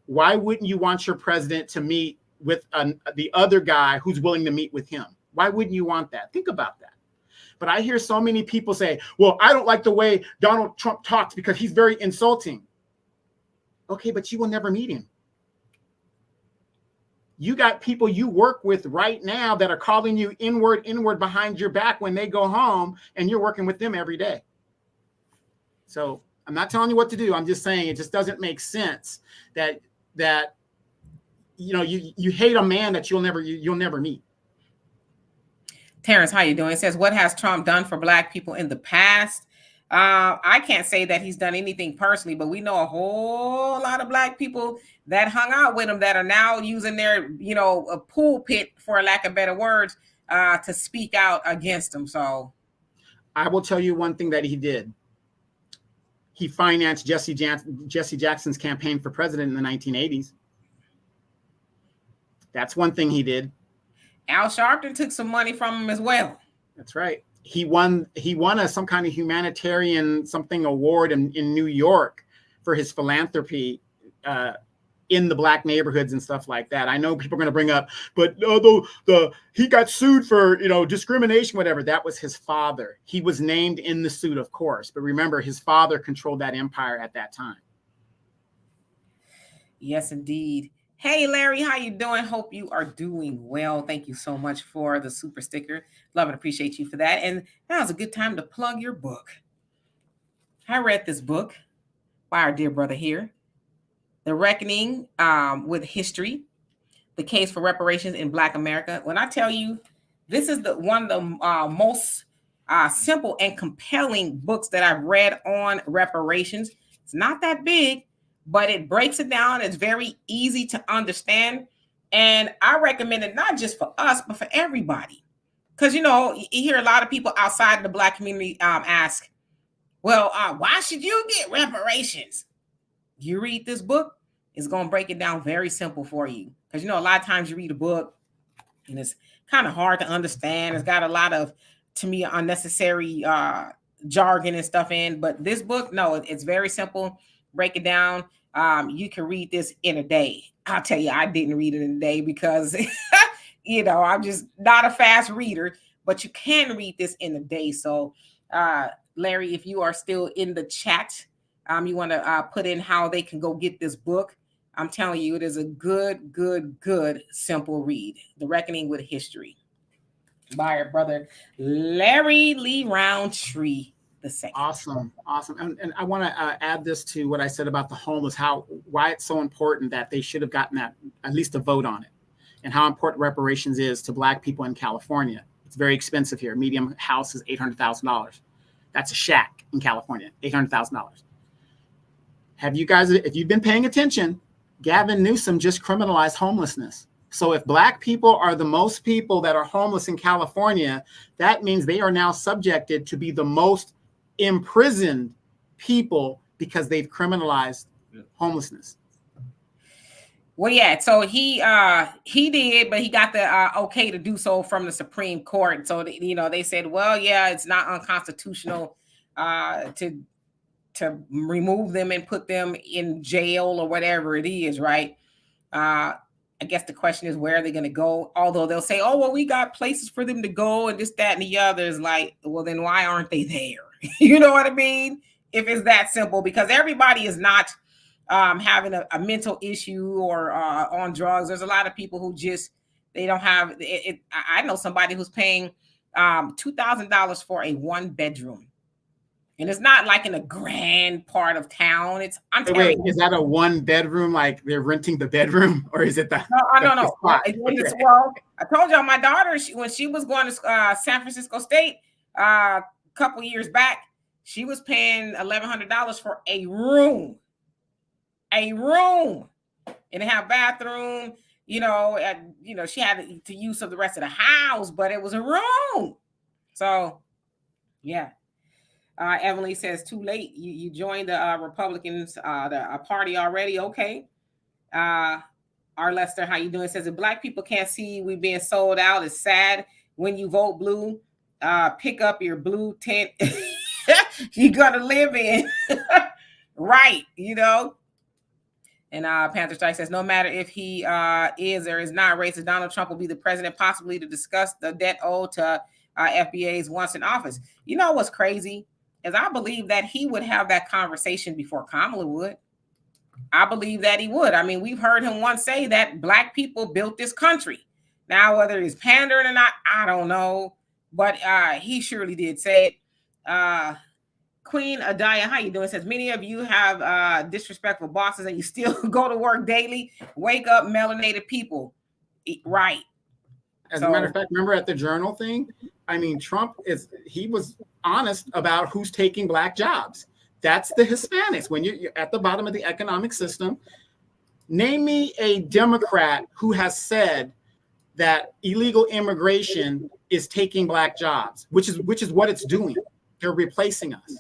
Why wouldn't you want your president to meet with the other guy who's willing to meet with him? Why wouldn't you want that? Think about that. But I hear so many people say, well, I don't like the way Donald Trump talks because he's very insulting. Okay, but you will never meet him. You got people you work with right now that are calling you inward behind your back when they go home, and you're working with them every day. So I'm not telling you what to do. I'm just saying it just doesn't make sense that you hate a man that you'll never meet. Terrence, how you doing? It says, what has Trump done for Black people in the past? I can't say that he's done anything personally, but we know a whole lot of Black people that hung out with him that are now using their, a pulpit, for lack of better words, to speak out against him. So I will tell you one thing that he did. He financed Jesse Jackson's campaign for president in the 1980s. That's one thing he did. Al Sharpton took some money from him as well. That's right. He won some kind of humanitarian award in New York for his philanthropy in the Black neighborhoods and stuff like that. I know people are going to bring up, but he got sued for discrimination, whatever. That was his father. He was named in the suit, of course, but remember, his father controlled that empire at that time. Yes, indeed. Hey, Larry, how you doing? Hope you are doing well. Thank you so much for the super sticker. Love and appreciate you for that. And now's a good time to plug your book. I read this book, by our dear brother here. The Reckoning with History, the Case for Reparations in Black America. When I tell you, this is one of the most simple and compelling books that I've read on reparations. It's not that big, but it breaks it down. It's very easy to understand. And I recommend it not just for us, but for everybody. Because, you know, you hear a lot of people outside of the Black community ask, well, why should you get reparations? You read this book, it's going to break it down very simple for you. Because, you know, a lot of times you read a book and it's kind of hard to understand. It's got a lot of, to me, unnecessary jargon and stuff in. But this book, no, it's very simple. Break it down. You can read this in a day. I'll tell you, I didn't read it in a day because, you know, I'm just not a fast reader. But you can read this in a day. So, Larry, if you are still in the chat, you want to put in how they can go get this book. I'm telling you, it is a good, simple read. The Reckoning with History by our brother Larry Lee Roundtree II. Awesome. And I want to add this to what I said about the homeless, why it's so important that they should have gotten that, at least a vote on it, and how important reparations is to Black people in California. It's very expensive here. Medium house is $800,000. That's a shack in California, $800,000. Have you guys, if you've been paying attention, Gavin Newsom just criminalized homelessness. So if Black people are the most people that are homeless in California, that means they are now subjected to be the most imprisoned people because they've criminalized homelessness. Well, yeah. So he did, but he got the okay to do so from the Supreme Court. So you know, they said, well, yeah, it's not unconstitutional to remove them and put them in jail or whatever it is, right? I guess the question is, where are they going to go? Although they'll say, oh, well, we got places for them to go and this, that, and the other. Is like, well, then why aren't they there? You know what I mean? If it's that simple, because everybody is not having a mental issue or on drugs. There's a lot of people who just, they don't have it. I know somebody who's paying $2,000 for a 1-bedroom. And it's not like in a grand part of town. It's, I'm telling you. Is that a 1-bedroom, like they're renting the bedroom, or is it the? No. Well, I told y'all my daughter, when she was going to San Francisco State a couple years back, she was paying $1,100 for a room. And it had a bathroom, you know, and, you know, she had to use of the rest of the house, but it was a room. So, yeah. Evelyn says, too late. You joined the Republicans, the party already. Okay. R. Lester, how you doing? Says, if Black people can't see we being sold out, it's sad. When you vote blue, pick up your blue tent you're going to live in. Right. You know. And Panther Strike says, no matter if he is or is not racist, Donald Trump will be the president, possibly to discuss the debt owed to FBAs once in office. You know what's crazy? Is I believe that he would have that conversation before Kamala would. I believe that he would. I mean, we've heard him once say that Black people built this country. Now, whether he's pandering or not, I don't know. But he surely did say it. Queen Adaya, how you doing? Says, many of you have disrespectful bosses and you still go to work daily. Wake up, melanated people. Right. As a matter of fact, remember at the Journal thing? I mean, Trump he was honest about who's taking Black jobs. That's the Hispanics. When you're at the bottom of the economic system, name me a Democrat who has said that illegal immigration is taking Black jobs, which is what it's doing. They're replacing us.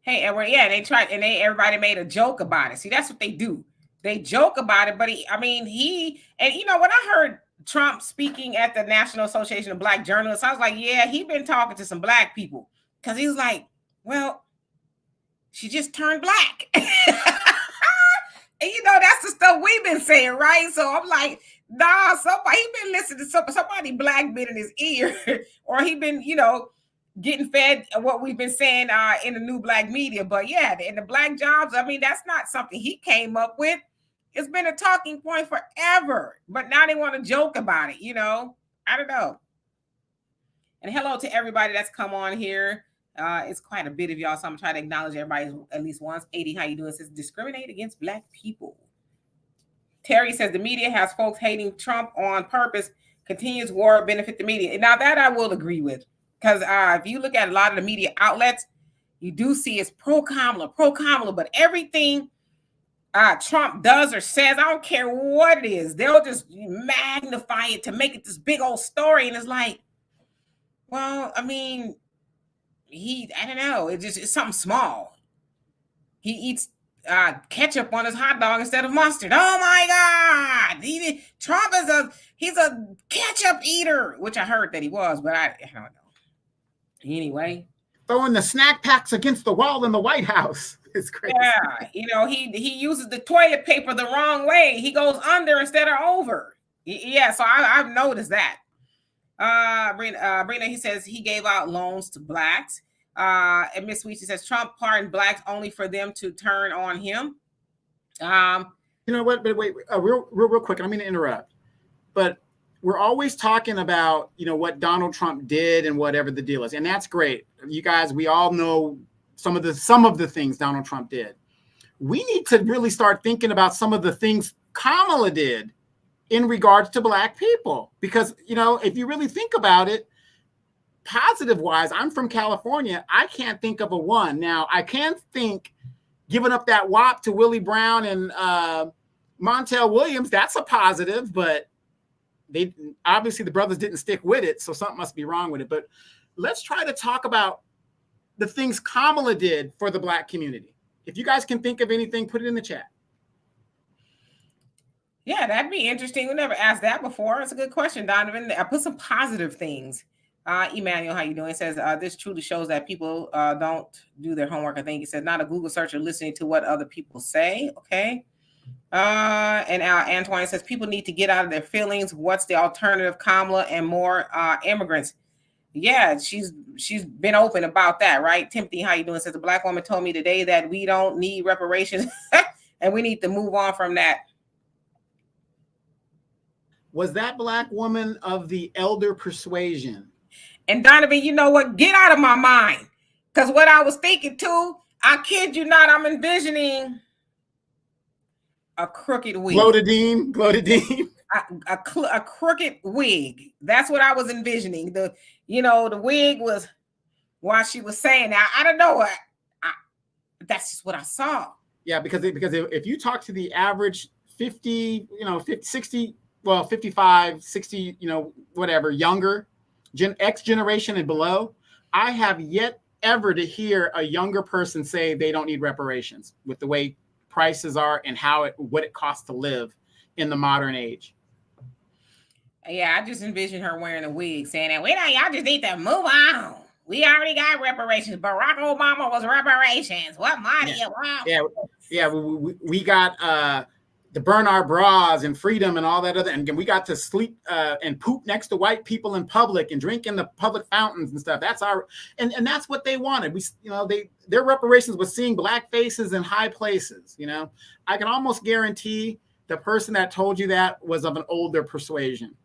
Hey, Edward, yeah, they tried, and everybody made a joke about it. See, that's what they do. They joke about it, but and you know, when I heard Trump speaking at the National Association of Black Journalists, I was like, yeah, he been talking to some Black people, because he was like, well, she just turned Black. And you know, that's the stuff we've been saying, right? So I'm like, nah, he been listening to somebody Black been in his ear, or he been, you know, getting fed what we've been saying in the new Black media. But yeah, in the Black jobs, I mean, that's not something he came up with. It's been a talking point forever, but now they want to joke about it, you know? I don't know. And hello to everybody that's come on here. It's quite a bit of y'all, so I'm trying to acknowledge everybody at least once. 80, how you doing? It says discriminate against black people. Terry says the media has folks hating Trump on purpose. Continues war benefit the media. Now that I will agree with, because if you look at a lot of the media outlets, you do see it's pro Kamala, but everything Trump does or says, I don't care what it is, they'll just magnify it to make it this big old story, and it's like, well, I mean, I don't know, it's something small. He eats ketchup on his hot dog instead of mustard. Oh my God! Trump he's a ketchup eater, which I heard that he was, but I don't know. Anyway, throwing the snack packs against the wall in the White House. It's crazy. Yeah, he uses the toilet paper the wrong way. He goes under instead of over. Yeah, so I've noticed that. Brina, he says he gave out loans to blacks. And Miss Sweet, she says Trump pardoned blacks only for them to turn on him. You know what? But wait, real quick. I don't mean to interrupt, but we're always talking about what Donald Trump did and whatever the deal is, and that's great. You guys, we all know some of the things Donald Trump did. We need to really start thinking about some of the things Kamala did in regards to black people, because if you really think about it, positive wise, I'm from California. I can't think of a one. Now I can think giving up that WAP to Willie Brown and Montel Williams, that's a positive, but they obviously the brothers didn't stick with it, so something must be wrong with it. But let's try to talk about the things Kamala did for the black community. If you guys can think of anything, put it in the chat. Yeah, that'd be interesting. We never asked that before. It's a good question, Donovan. I put some positive things. Emmanuel, how you doing? It says this truly shows that people don't do their homework. I think it says not a Google search or listening to what other people say. Okay. And Antoine says people need to get out of their feelings. What's the alternative? Kamala and more immigrants. Yeah, she's been open about that, right? Timothy, how you doing? Says a black woman told me today that we don't need reparations and we need to move on from that. Was that black woman of the elder persuasion? And Donovan, you know what? Get out of my mind. Because what I was thinking too, I kid you not, I'm envisioning a crooked wig. Glotadine. A crooked wig. That's what I was envisioning. The wig was while she was saying that. I don't know. That's just what I saw. Yeah, because if you talk to the average 50, 60, well, 55, 60, whatever, younger, X generation and below, I have yet ever to hear a younger person say they don't need reparations with the way prices are and what it costs to live in the modern age. Yeah, I just envision her wearing a wig saying that y'all just need to move on. We already got reparations. Barack Obama was reparations. What more do you want? Yeah. We got to burn our bras and freedom and all that other, and we got to sleep and poop next to white people in public and drink in the public fountains and stuff. That's and that's what they wanted. Their reparations was seeing black faces in high places. I can almost guarantee the person that told you that was of an older persuasion.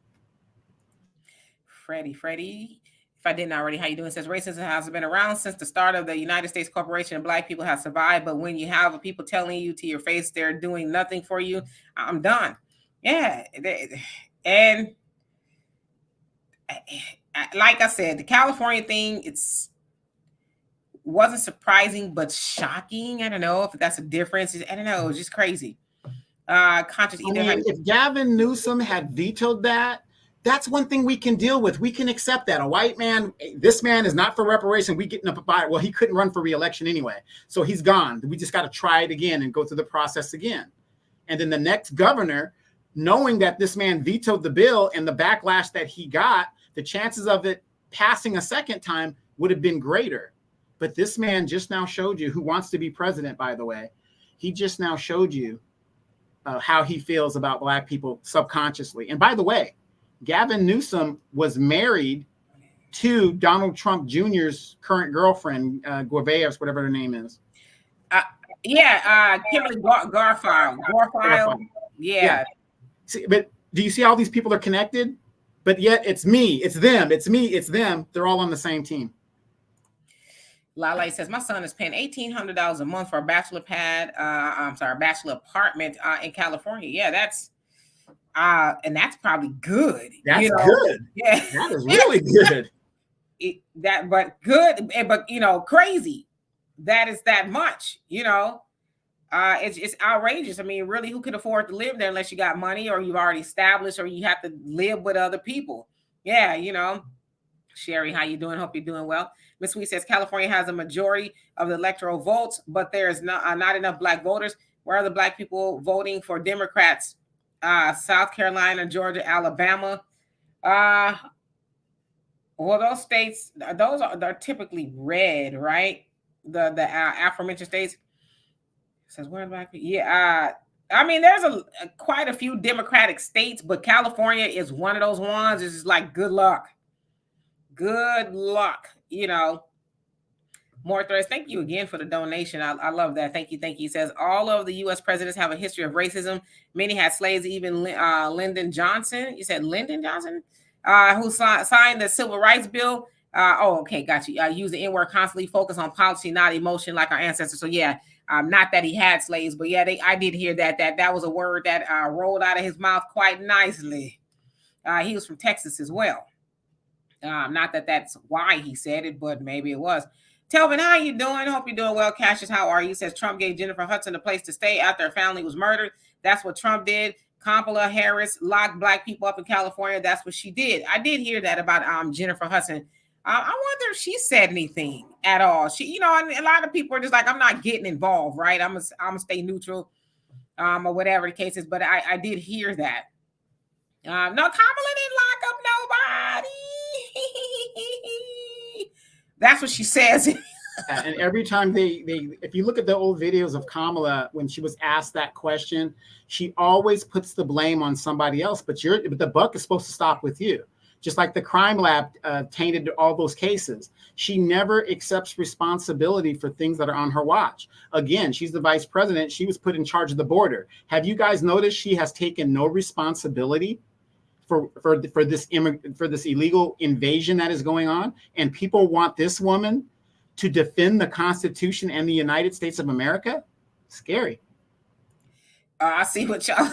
Freddie, if I didn't already, how you doing? It says racism has been around since the start of the United States Corporation, and black people have survived. But when you have people telling you to your face they're doing nothing for you, I'm done. Yeah, and like I said, the California thing, wasn't surprising but shocking. I don't know if that's a difference. I don't know. It's just crazy. If Gavin Newsom had vetoed that, that's one thing we can deal with. We can accept that. A white man, this man is not for reparation. We getting up about it. Well, he couldn't run for re-election anyway. So he's gone. We just got to try it again and go through the process again. And then the next governor, knowing that this man vetoed the bill and the backlash that he got, the chances of it passing a second time would have been greater. But this man just now showed you, who wants to be president, by the way, he just now showed you how he feels about black people subconsciously. And by the way, Gavin Newsom was married to Donald Trump Jr.'s current girlfriend, Guevara, whatever her name is. Kimberly Garfile. Yeah. See, but do you see all these people are connected? But yet it's me, it's them, it's me, it's them. They're all on the same team. Lala says, my son is paying $1,800 a month for a bachelor pad. A bachelor apartment in California. Yeah, and that's probably good. That's know? good. Yeah, that is really good. But good, but crazy. That is that much. It's outrageous. I mean, really, who could afford to live there unless you got money or you've already established or you have to live with other people? Yeah, Sherry, how you doing? Hope you're doing well. Miss Sweet says California has a majority of the electoral votes, but there's not enough black voters. Where are the black people voting for Democrats? South Carolina, Georgia, Alabama. Well, those states, they're typically red, right? The aforementioned states. Says where black people? Yeah. I mean, there's quite a few Democratic states, but California is one of those ones. It's just like good luck. Good luck. More threats. Thank you again for the donation. I love that. Thank you. He says all of the U.S. presidents have a history of racism. Many had slaves, even Lyndon Johnson. You said Lyndon Johnson, who signed the Civil Rights Bill. Okay, got you. Use the N-word constantly, focus on policy, not emotion, like our ancestors. So yeah, not that he had slaves, but yeah, I did hear that was a word that rolled out of his mouth quite nicely. He was from Texas as well. Not that that's why he said it, but maybe it was. Telvin, how you doing? Hope you're doing well. Cassius, how are you? Says Trump gave Jennifer Hudson a place to stay after her family was murdered. That's what Trump did. Kamala Harris locked black people up in California. That's what she did. I did hear that about Jennifer Hudson. I wonder if she said anything at all. She, and a lot of people are just like, I'm not getting involved, right? I'm gonna stay neutral, or whatever the case is. But I did hear that. No, Kamala didn't lock up nobody. That's what she says. And every time they if you look at the old videos of Kamala, when she was asked that question, she always puts the blame on somebody else. But the buck is supposed to stop with you. Just like the crime lab tainted all those cases. She never accepts responsibility for things that are on her watch. Again, she's the vice president. She was put in charge of the border. Have you guys noticed she has taken no responsibility for this illegal invasion that is going on? And people want this woman to defend the Constitution and the United States of America? Scary. I see what y'all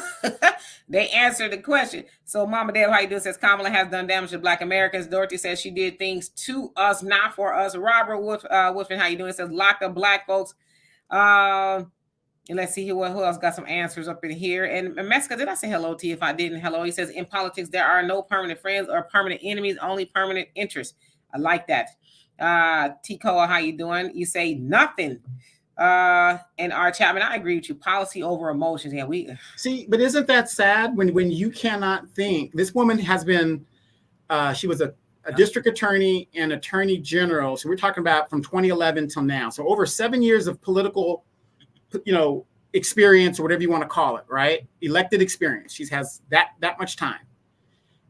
they answered the question. So Mama Dale, how you doing? Says Kamala has done damage to Black Americans. Dorothy says she did things to us, not for us. Robert Wolfen, how you doing? Says locked up black folks. And let's see who else got some answers up in here. And Meska, did I say hello to you? If I didn't, hello. He says in politics there are no permanent friends or permanent enemies, only permanent interests. I like that. Tikoa, how you doing? You say nothing. And our Chapman, I agree with you. Policy over emotions. Yeah, we see, but isn't that sad when you cannot think? This woman has been, she was a district attorney and attorney general. So we're talking about from 2011 till now. So over 7 years of political, experience or whatever you want to call it, right? Elected experience. She has that much time.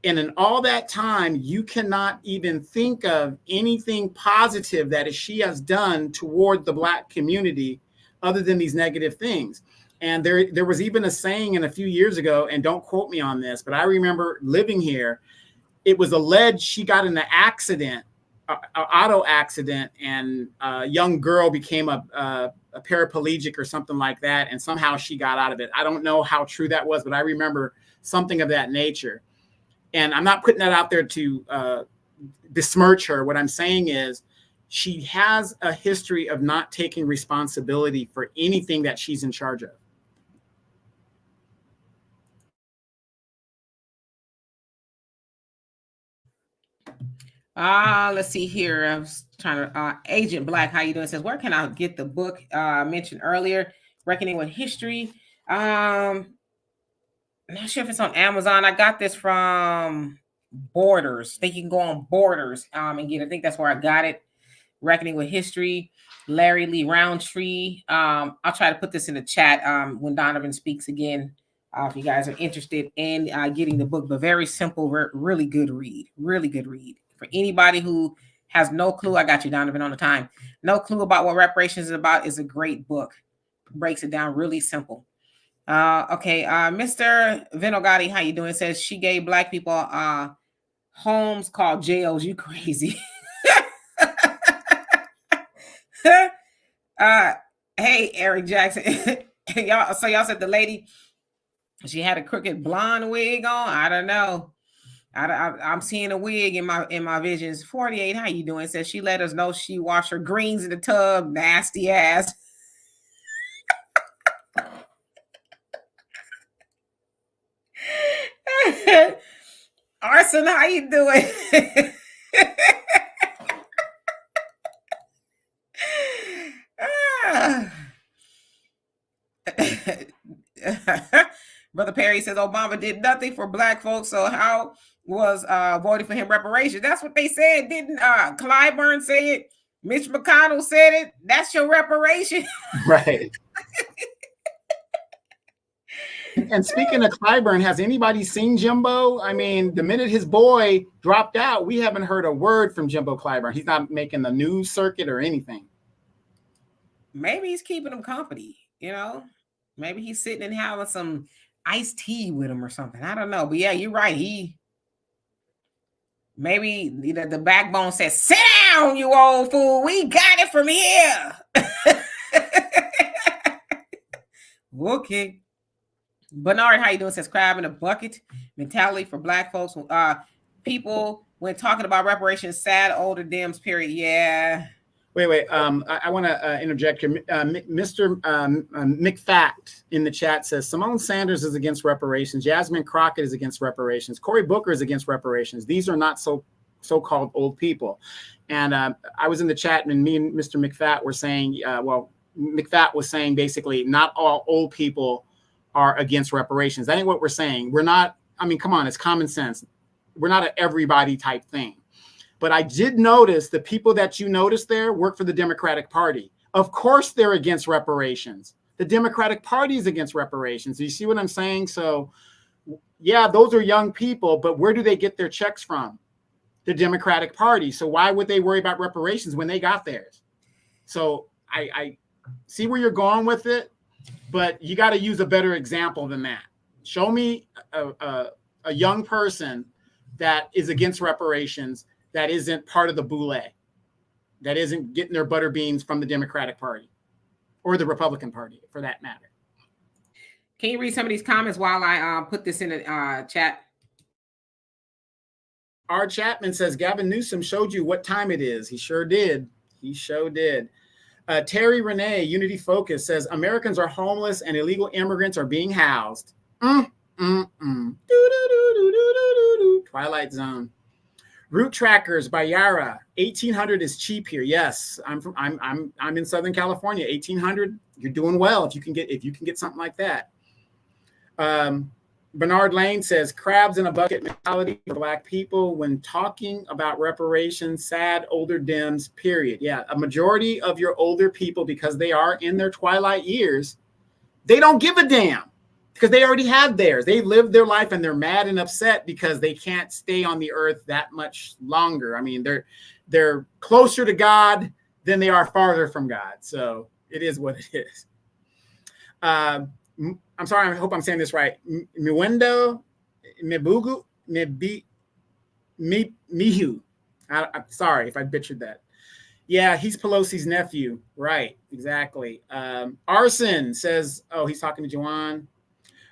And in all that time, you cannot even think of anything positive that she has done toward the Black community other than these negative things. And there was even a saying a few years ago, and don't quote me on this, but I remember living here. It was alleged she got in an accident, an auto accident, and a young girl became a paraplegic or something like that. And somehow she got out of it. I don't know how true that was, but I remember something of that nature. And I'm not putting that out there to besmirch her. What I'm saying is she has a history of not taking responsibility for anything that she's in charge of. Let's see here. I was trying to Agent Black, how you doing? Says, where can I get the book mentioned earlier, Reckoning with History? I'm not sure if it's on Amazon. I got this from Borders. I think you can go on Borders and get it. I think that's where I got it. Reckoning with History, Larry Lee Roundtree. I'll try to put this in the chat when Donovan speaks again. If you guys are interested in getting the book, but very simple, really good read. Really good read. For anybody who has no clue, I got you, Donovan, on the time. No clue about what reparations is about is a great book. Breaks it down really simple. Okay, Mr. Vinogati, how you doing? Says she gave Black people homes called jails. You crazy. uh, hey, Eric Jackson. Y'all, so y'all said the lady, she had a crooked blonde wig on. I don't know. I'm seeing a wig in my visions. 48, how you doing? Says she let us know she washed her greens in the tub. Nasty ass. Arson, how you doing? Brother Perry says Obama did nothing for black folks, so how was voting for him reparations? That's what they said, didn't Clyburn say it? Mitch McConnell said it. That's your reparation. Right. And speaking of Clyburn, has anybody seen Jimbo? I mean, the minute his boy dropped out, we haven't heard a word from Jimbo Clyburn. He's not making the news circuit or anything. Maybe he's keeping him company, Maybe he's sitting and having some iced tea with him or something. I don't know. But yeah, you're right. Maybe the backbone says, sit down, you old fool. We got it from here. Okay. Bernard, how you doing? Says crab in a bucket mentality for black folks. People, when talking about reparations, sad older Dems, period. Yeah. Wait. I want to interject here. Mr. McFact in the chat says Simone Sanders is against reparations. Jasmine Crockett is against reparations. Cory Booker is against reparations. These are not so-called old people. And I was in the chat, and me and Mr. McFact were saying, McFact was saying basically not all old people are against reparations. That ain't what we're saying. We're not. I mean, come on, it's common sense. We're not an everybody type thing. But I did notice the people that you noticed there work for the Democratic Party. Of course, they're against reparations. The Democratic Party is against reparations. Do you see what I'm saying? So, yeah, those are young people, but where do they get their checks from? The Democratic Party. So why would they worry about reparations when they got theirs? So I see where you're going with it, but you got to use a better example than that. Show me a young person that is against reparations that isn't part of the boule, that isn't getting their butter beans from the Democratic Party or the Republican Party, for that matter. Can you read some of these comments while I put this in the chat? R. Chapman says, Gavin Newsom showed you what time it is. He sure did. He sure did. Terry Renee, Unity Focus, says, Americans are homeless and illegal immigrants are being housed. Twilight Zone. Route Trackers by Yara. 1800 is cheap here. Yes, I'm in Southern California. 1800, you're doing well if you can get something like that. Bernard Lane says crabs in a bucket mentality for black people when talking about reparations. Sad older Dems. Period. Yeah, a majority of your older people, because they are in their twilight years, they don't give a damn. Because they already had theirs. They lived their life and they're mad and upset because they can't stay on the earth that much longer. I mean, they're closer to God than they are farther from God. So it is what it is. I'm sorry, I hope I'm saying this right. Miwendo Mibugu Mihu. I'm sorry if I butchered that. Yeah, he's Pelosi's nephew. Right, exactly. Arson says, oh, he's talking to Juwan.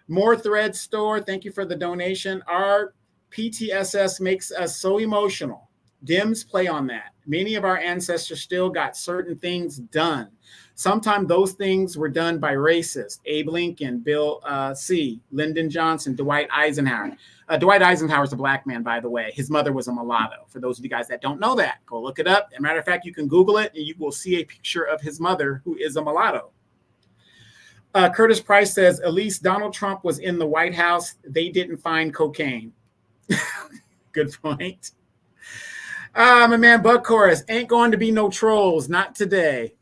More Thread Store, thank you for the donation. Our PTSS makes us so emotional. Dems play on that. Many of our ancestors still got certain things done. Sometimes those things were done by racists. Abe Lincoln, Bill C., Lyndon Johnson, Dwight Eisenhower. Dwight Eisenhower is a black man, by the way. His mother was a mulatto. For those of you guys that don't know that, go look it up. As a matter of fact, you can Google it and you will see a picture of his mother, who is a mulatto. Curtis Price says, at least Donald Trump was in the White House. They didn't find cocaine. Good point. My man Bug Chorus, ain't going to be no trolls. Not today.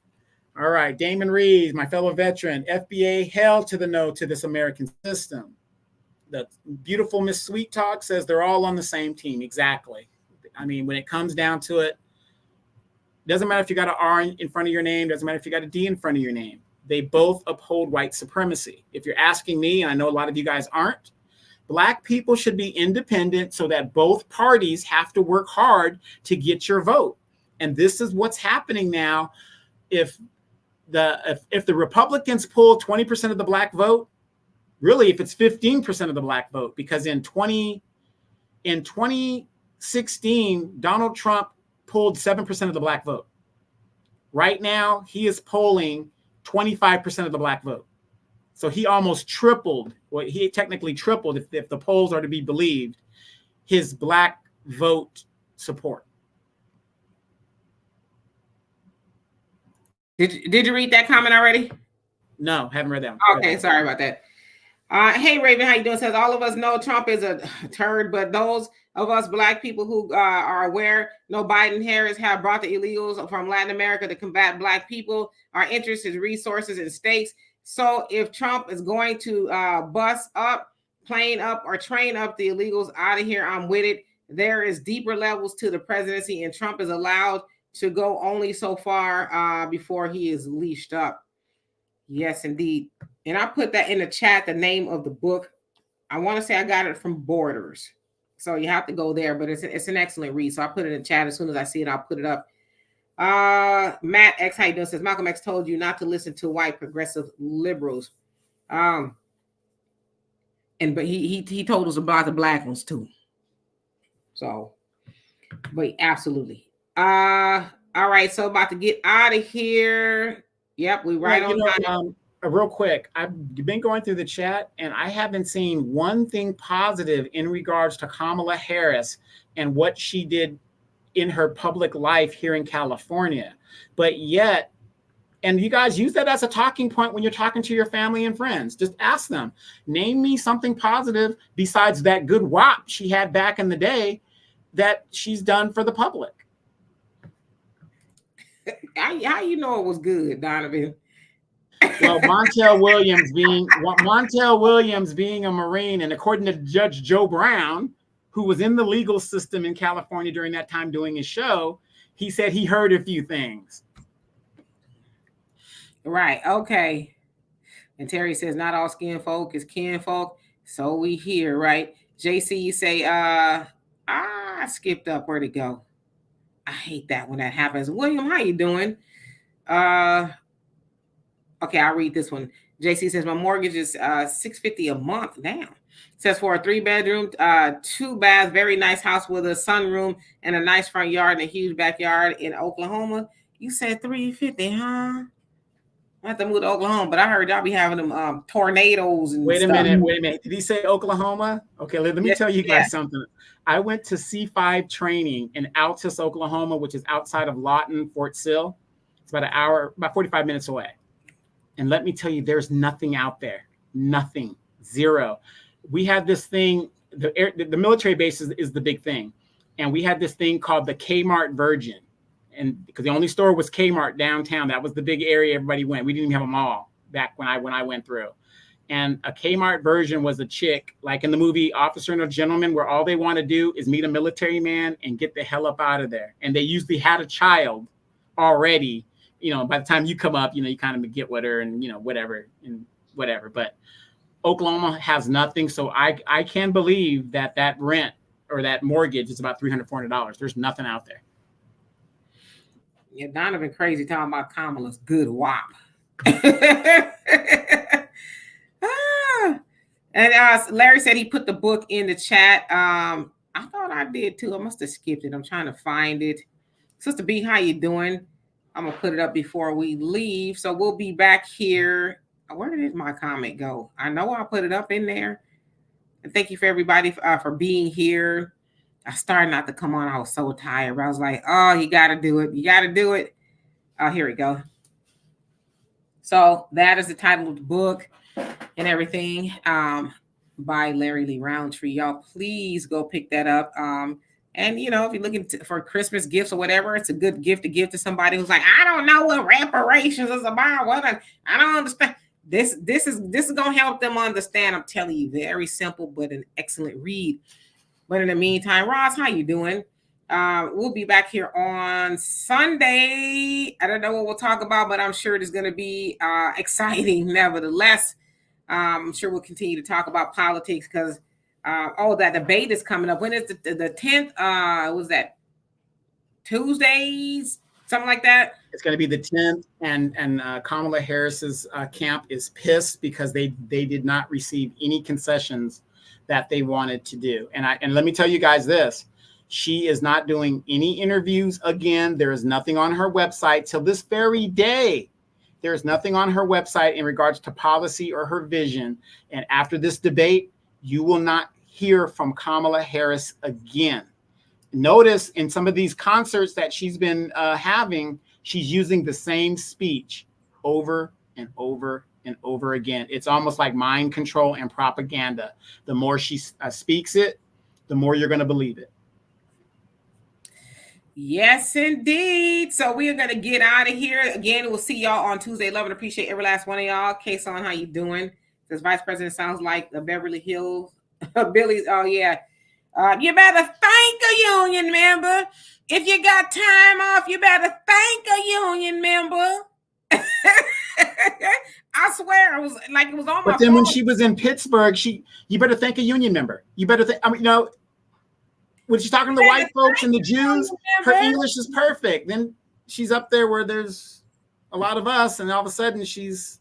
All right. Damon Reeves, my fellow veteran. FBA, hell to the no to this American system. The beautiful Miss Sweet Talk says they're all on the same team. Exactly. I mean, when it comes down to it, doesn't matter if you got an R in front of your name. Doesn't matter if you got a D in front of your name. They both uphold white supremacy. If you're asking me, and I know a lot of you guys aren't, black people should be independent so that both parties have to work hard to get your vote. And this is what's happening now. if the Republicans pull 20% of the black vote, really if it's 15% of the black vote, because in 2016, Donald Trump pulled 7% of the black vote. Right now, he is polling 25% of the black vote. So he almost tripled, well, he technically tripled, if the polls are to be believed, his black vote support. Did you read that comment already? No, haven't read that one. Okay, sorry about that. Hey Raven, how you doing? Says all of us know Trump is a turd, but those of us black people who are aware know Biden Harris have brought the illegals from Latin America to combat black people. Our interest is resources and stakes. So if Trump is going to bus up, plane up, or train up the illegals out of here, I'm with it. There is deeper levels to the presidency, and Trump is allowed to go only so far before he is leashed up. Yes, indeed. And I put that in the chat, the name of the book. I want to say I got it from Borders. So you have to go there, but it's an excellent read. So I put it in the chat. As soon as I see it, I'll put it up. Matt X, how you doing? Says Malcolm X told you not to listen to white progressive liberals. But he told us about the black ones too. So, but absolutely. All right. So about to get out of here. Yep, we right on time. Real quick, I've been going through the chat and I haven't seen one thing positive in regards to Kamala Harris and what she did in her public life here in California. But yet, and you guys use that as a talking point when you're talking to your family and friends. Just ask them, name me something positive besides that good whop she had back in the day that she's done for the public. How you know it was good, Donovan? Well, Montel Williams being a Marine, and according to Judge Joe Brown, who was in the legal system in California during that time doing his show, he said he heard a few things. Right. Okay. And Terry says not all skin folk is kin folk. So we hear, right? JC, you say, I skipped up. Where'd it go? I hate that when that happens. William, how you doing? Okay, I'll read this one. JC says my mortgage is $650 a month now. Says for a 3-bedroom, 2-bath, very nice house with a sunroom and a nice front yard and a huge backyard in Oklahoma. You said $350, huh? I have to move to Oklahoma, but I heard y'all be having them tornadoes and Wait a stuff. minute. Did he say Oklahoma? Okay, let me tell you guys something. I went to C5 training in Altus, Oklahoma, which is outside of Lawton, Fort Sill. It's about 45 minutes away. And let me tell you, there's nothing out there. Nothing. Zero. We had this thing, the military base is the big thing. And we had this thing called the Kmart Virgin. And because the only store was Kmart downtown, that was the big area everybody went. We didn't even have a mall back when I went through. And a Kmart Virgin was a chick, like in the movie Officer and a Gentleman, where all they want to do is meet a military man and get the hell up out of there. And they usually had a child already. You know, by the time you come up, you know, you kind of get with her and, you know, whatever. But Oklahoma has nothing. So I can believe that rent or that mortgage is about $300, $400. There's nothing out there. Yeah, Donovan crazy talking about Kamala's good wop. And Larry said he put the book in the chat. I thought I did too. I must have skipped it. I'm trying to find it. Sister B, how you doing? I'm going to put it up before we leave. So we'll be back here. Where did my comment go? I know I put it up in there. And thank you for everybody for being here. I started not to come on. I was so tired. But I was like, oh, you got to do it. You got to do it. Oh, here we go. So that is the title of the book and everything by Larry Lee Roundtree. Y'all, please go pick that up. And, you know, if you're looking for Christmas gifts or whatever, it's a good gift to give to somebody who's like, I don't know what reparations is about. I don't understand. This is going to help them understand. I'm telling you, very simple, but an excellent read. But in the meantime, Ross, how you doing? We'll be back here on Sunday. I don't know what we'll talk about, but I'm sure it's going to be exciting nevertheless. I'm sure we'll continue to talk about politics because that debate is coming up. When is the 10th? Was that Tuesdays? something like that. It's going to be the 10th, and Kamala Harris's camp is pissed because they did not receive any concessions that they wanted to do. And let me tell you guys this: she is not doing any interviews again. There is nothing on her website till this very day. There is nothing on her website in regards to policy or her vision. And after this debate, you will not hear from Kamala Harris again. Notice in some of these concerts that she's been having, she's using the same speech over and over and over again. It's almost like mind control and propaganda. The more she speaks it, the more you're going to believe it. Yes, indeed. So we are going to get out of here. Again, we'll see y'all on Tuesday. Love and appreciate every last one of y'all. K-Son, how you doing? This vice president sounds like the Beverly Hills. Billy's, oh, yeah. You better thank a union member. If you got time off, you better thank a union member. I swear, it was on my phone. But then when she was in Pittsburgh, you better thank a union member. You better think, when she's talking to the white folks and the Jews, her English is perfect. Then she's up there where there's a lot of us, and all of a sudden she's...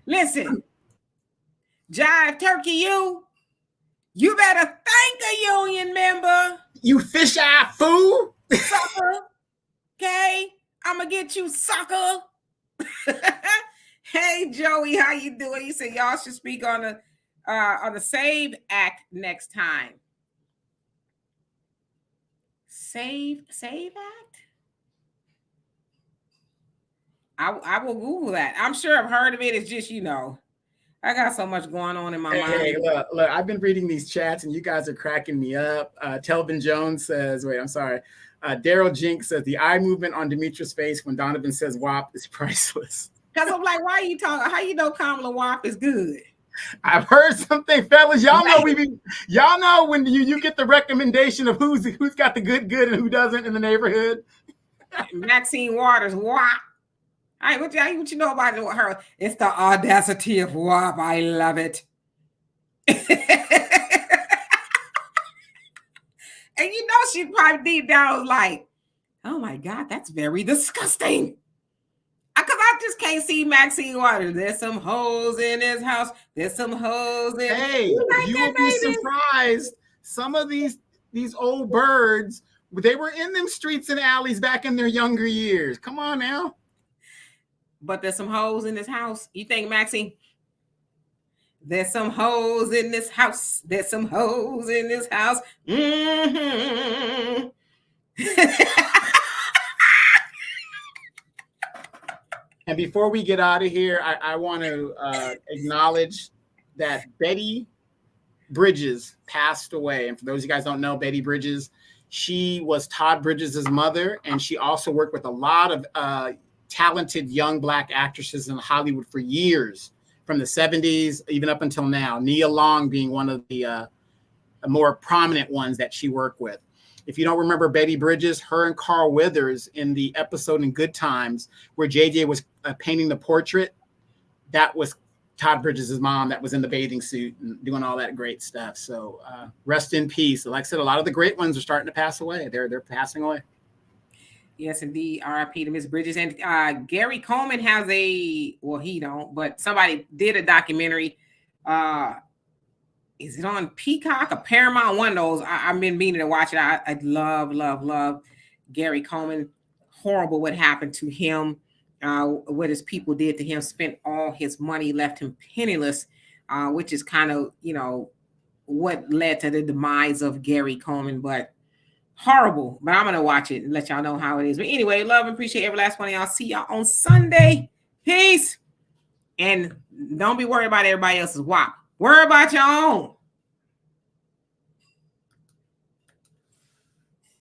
Listen, Jive Turkey, you better thank a union member. You fish-eye fool. Sucker. Okay? I'm going to get you, sucker. Hey, Joey, how you doing? You said y'all should speak on the SAVE Act next time. SAVE Act? I will Google that. I'm sure I've heard of it. It's just, I got so much going on in my mind. Hey, look, I've been reading these chats and you guys are cracking me up. Telvin Jones says, Daryl Jinks says the eye movement on Demetra's face when Donovan says WAP is priceless. Because I'm like, why are you talking? How you know Kamala WAP is good? I've heard something, fellas. Y'all know y'all know when you get the recommendation of who's got the good and who doesn't in the neighborhood. Maxine Waters, WAP. All right, what you know about her? It's the audacity of WAP. I love it. And she probably deep down was like, oh my God, that's very disgusting. Because I just can't see Maxine Waters. There's some hoes in this house. There's some hoes in. Hey, you will be surprised. Some of these old birds, they were in them streets and alleys back in their younger years. Come on now. But there's some hoes in this house. You think, Maxine? There's some hoes in this house. There's some hoes in this house. Mm-hmm. And before we get out of here, I want to acknowledge that Betty Bridges passed away. And for those of you guys don't know, Betty Bridges, she was Todd Bridges' mother, and she also worked with a lot of talented young Black actresses in Hollywood for years, from the 70s even up until now. Nia Long being one of the more prominent ones that she worked with. If you don't remember Betty Bridges, her and Carl Weathers in the episode in Good Times where JJ was painting the portrait, that was Todd Bridges' mom that was in the bathing suit and doing all that great stuff. So rest in peace. Like I said, a lot of the great ones are starting to pass away. They're passing away. Yes, indeed. R.I.P. to Miss Bridges. And Gary Coleman has he don't, but somebody did a documentary. Is it on Peacock or Paramount? One of those. I've been meaning to watch it. I love Gary Coleman. Horrible what happened to him, what his people did to him, spent all his money, left him penniless, which is kind of, what led to the demise of Gary Coleman. But horrible. But I'm going to watch it and let y'all know how it is. But anyway, love and appreciate every last one of y'all. See y'all on Sunday. Peace. And don't be worried about everybody else's WAP. Worry about your own.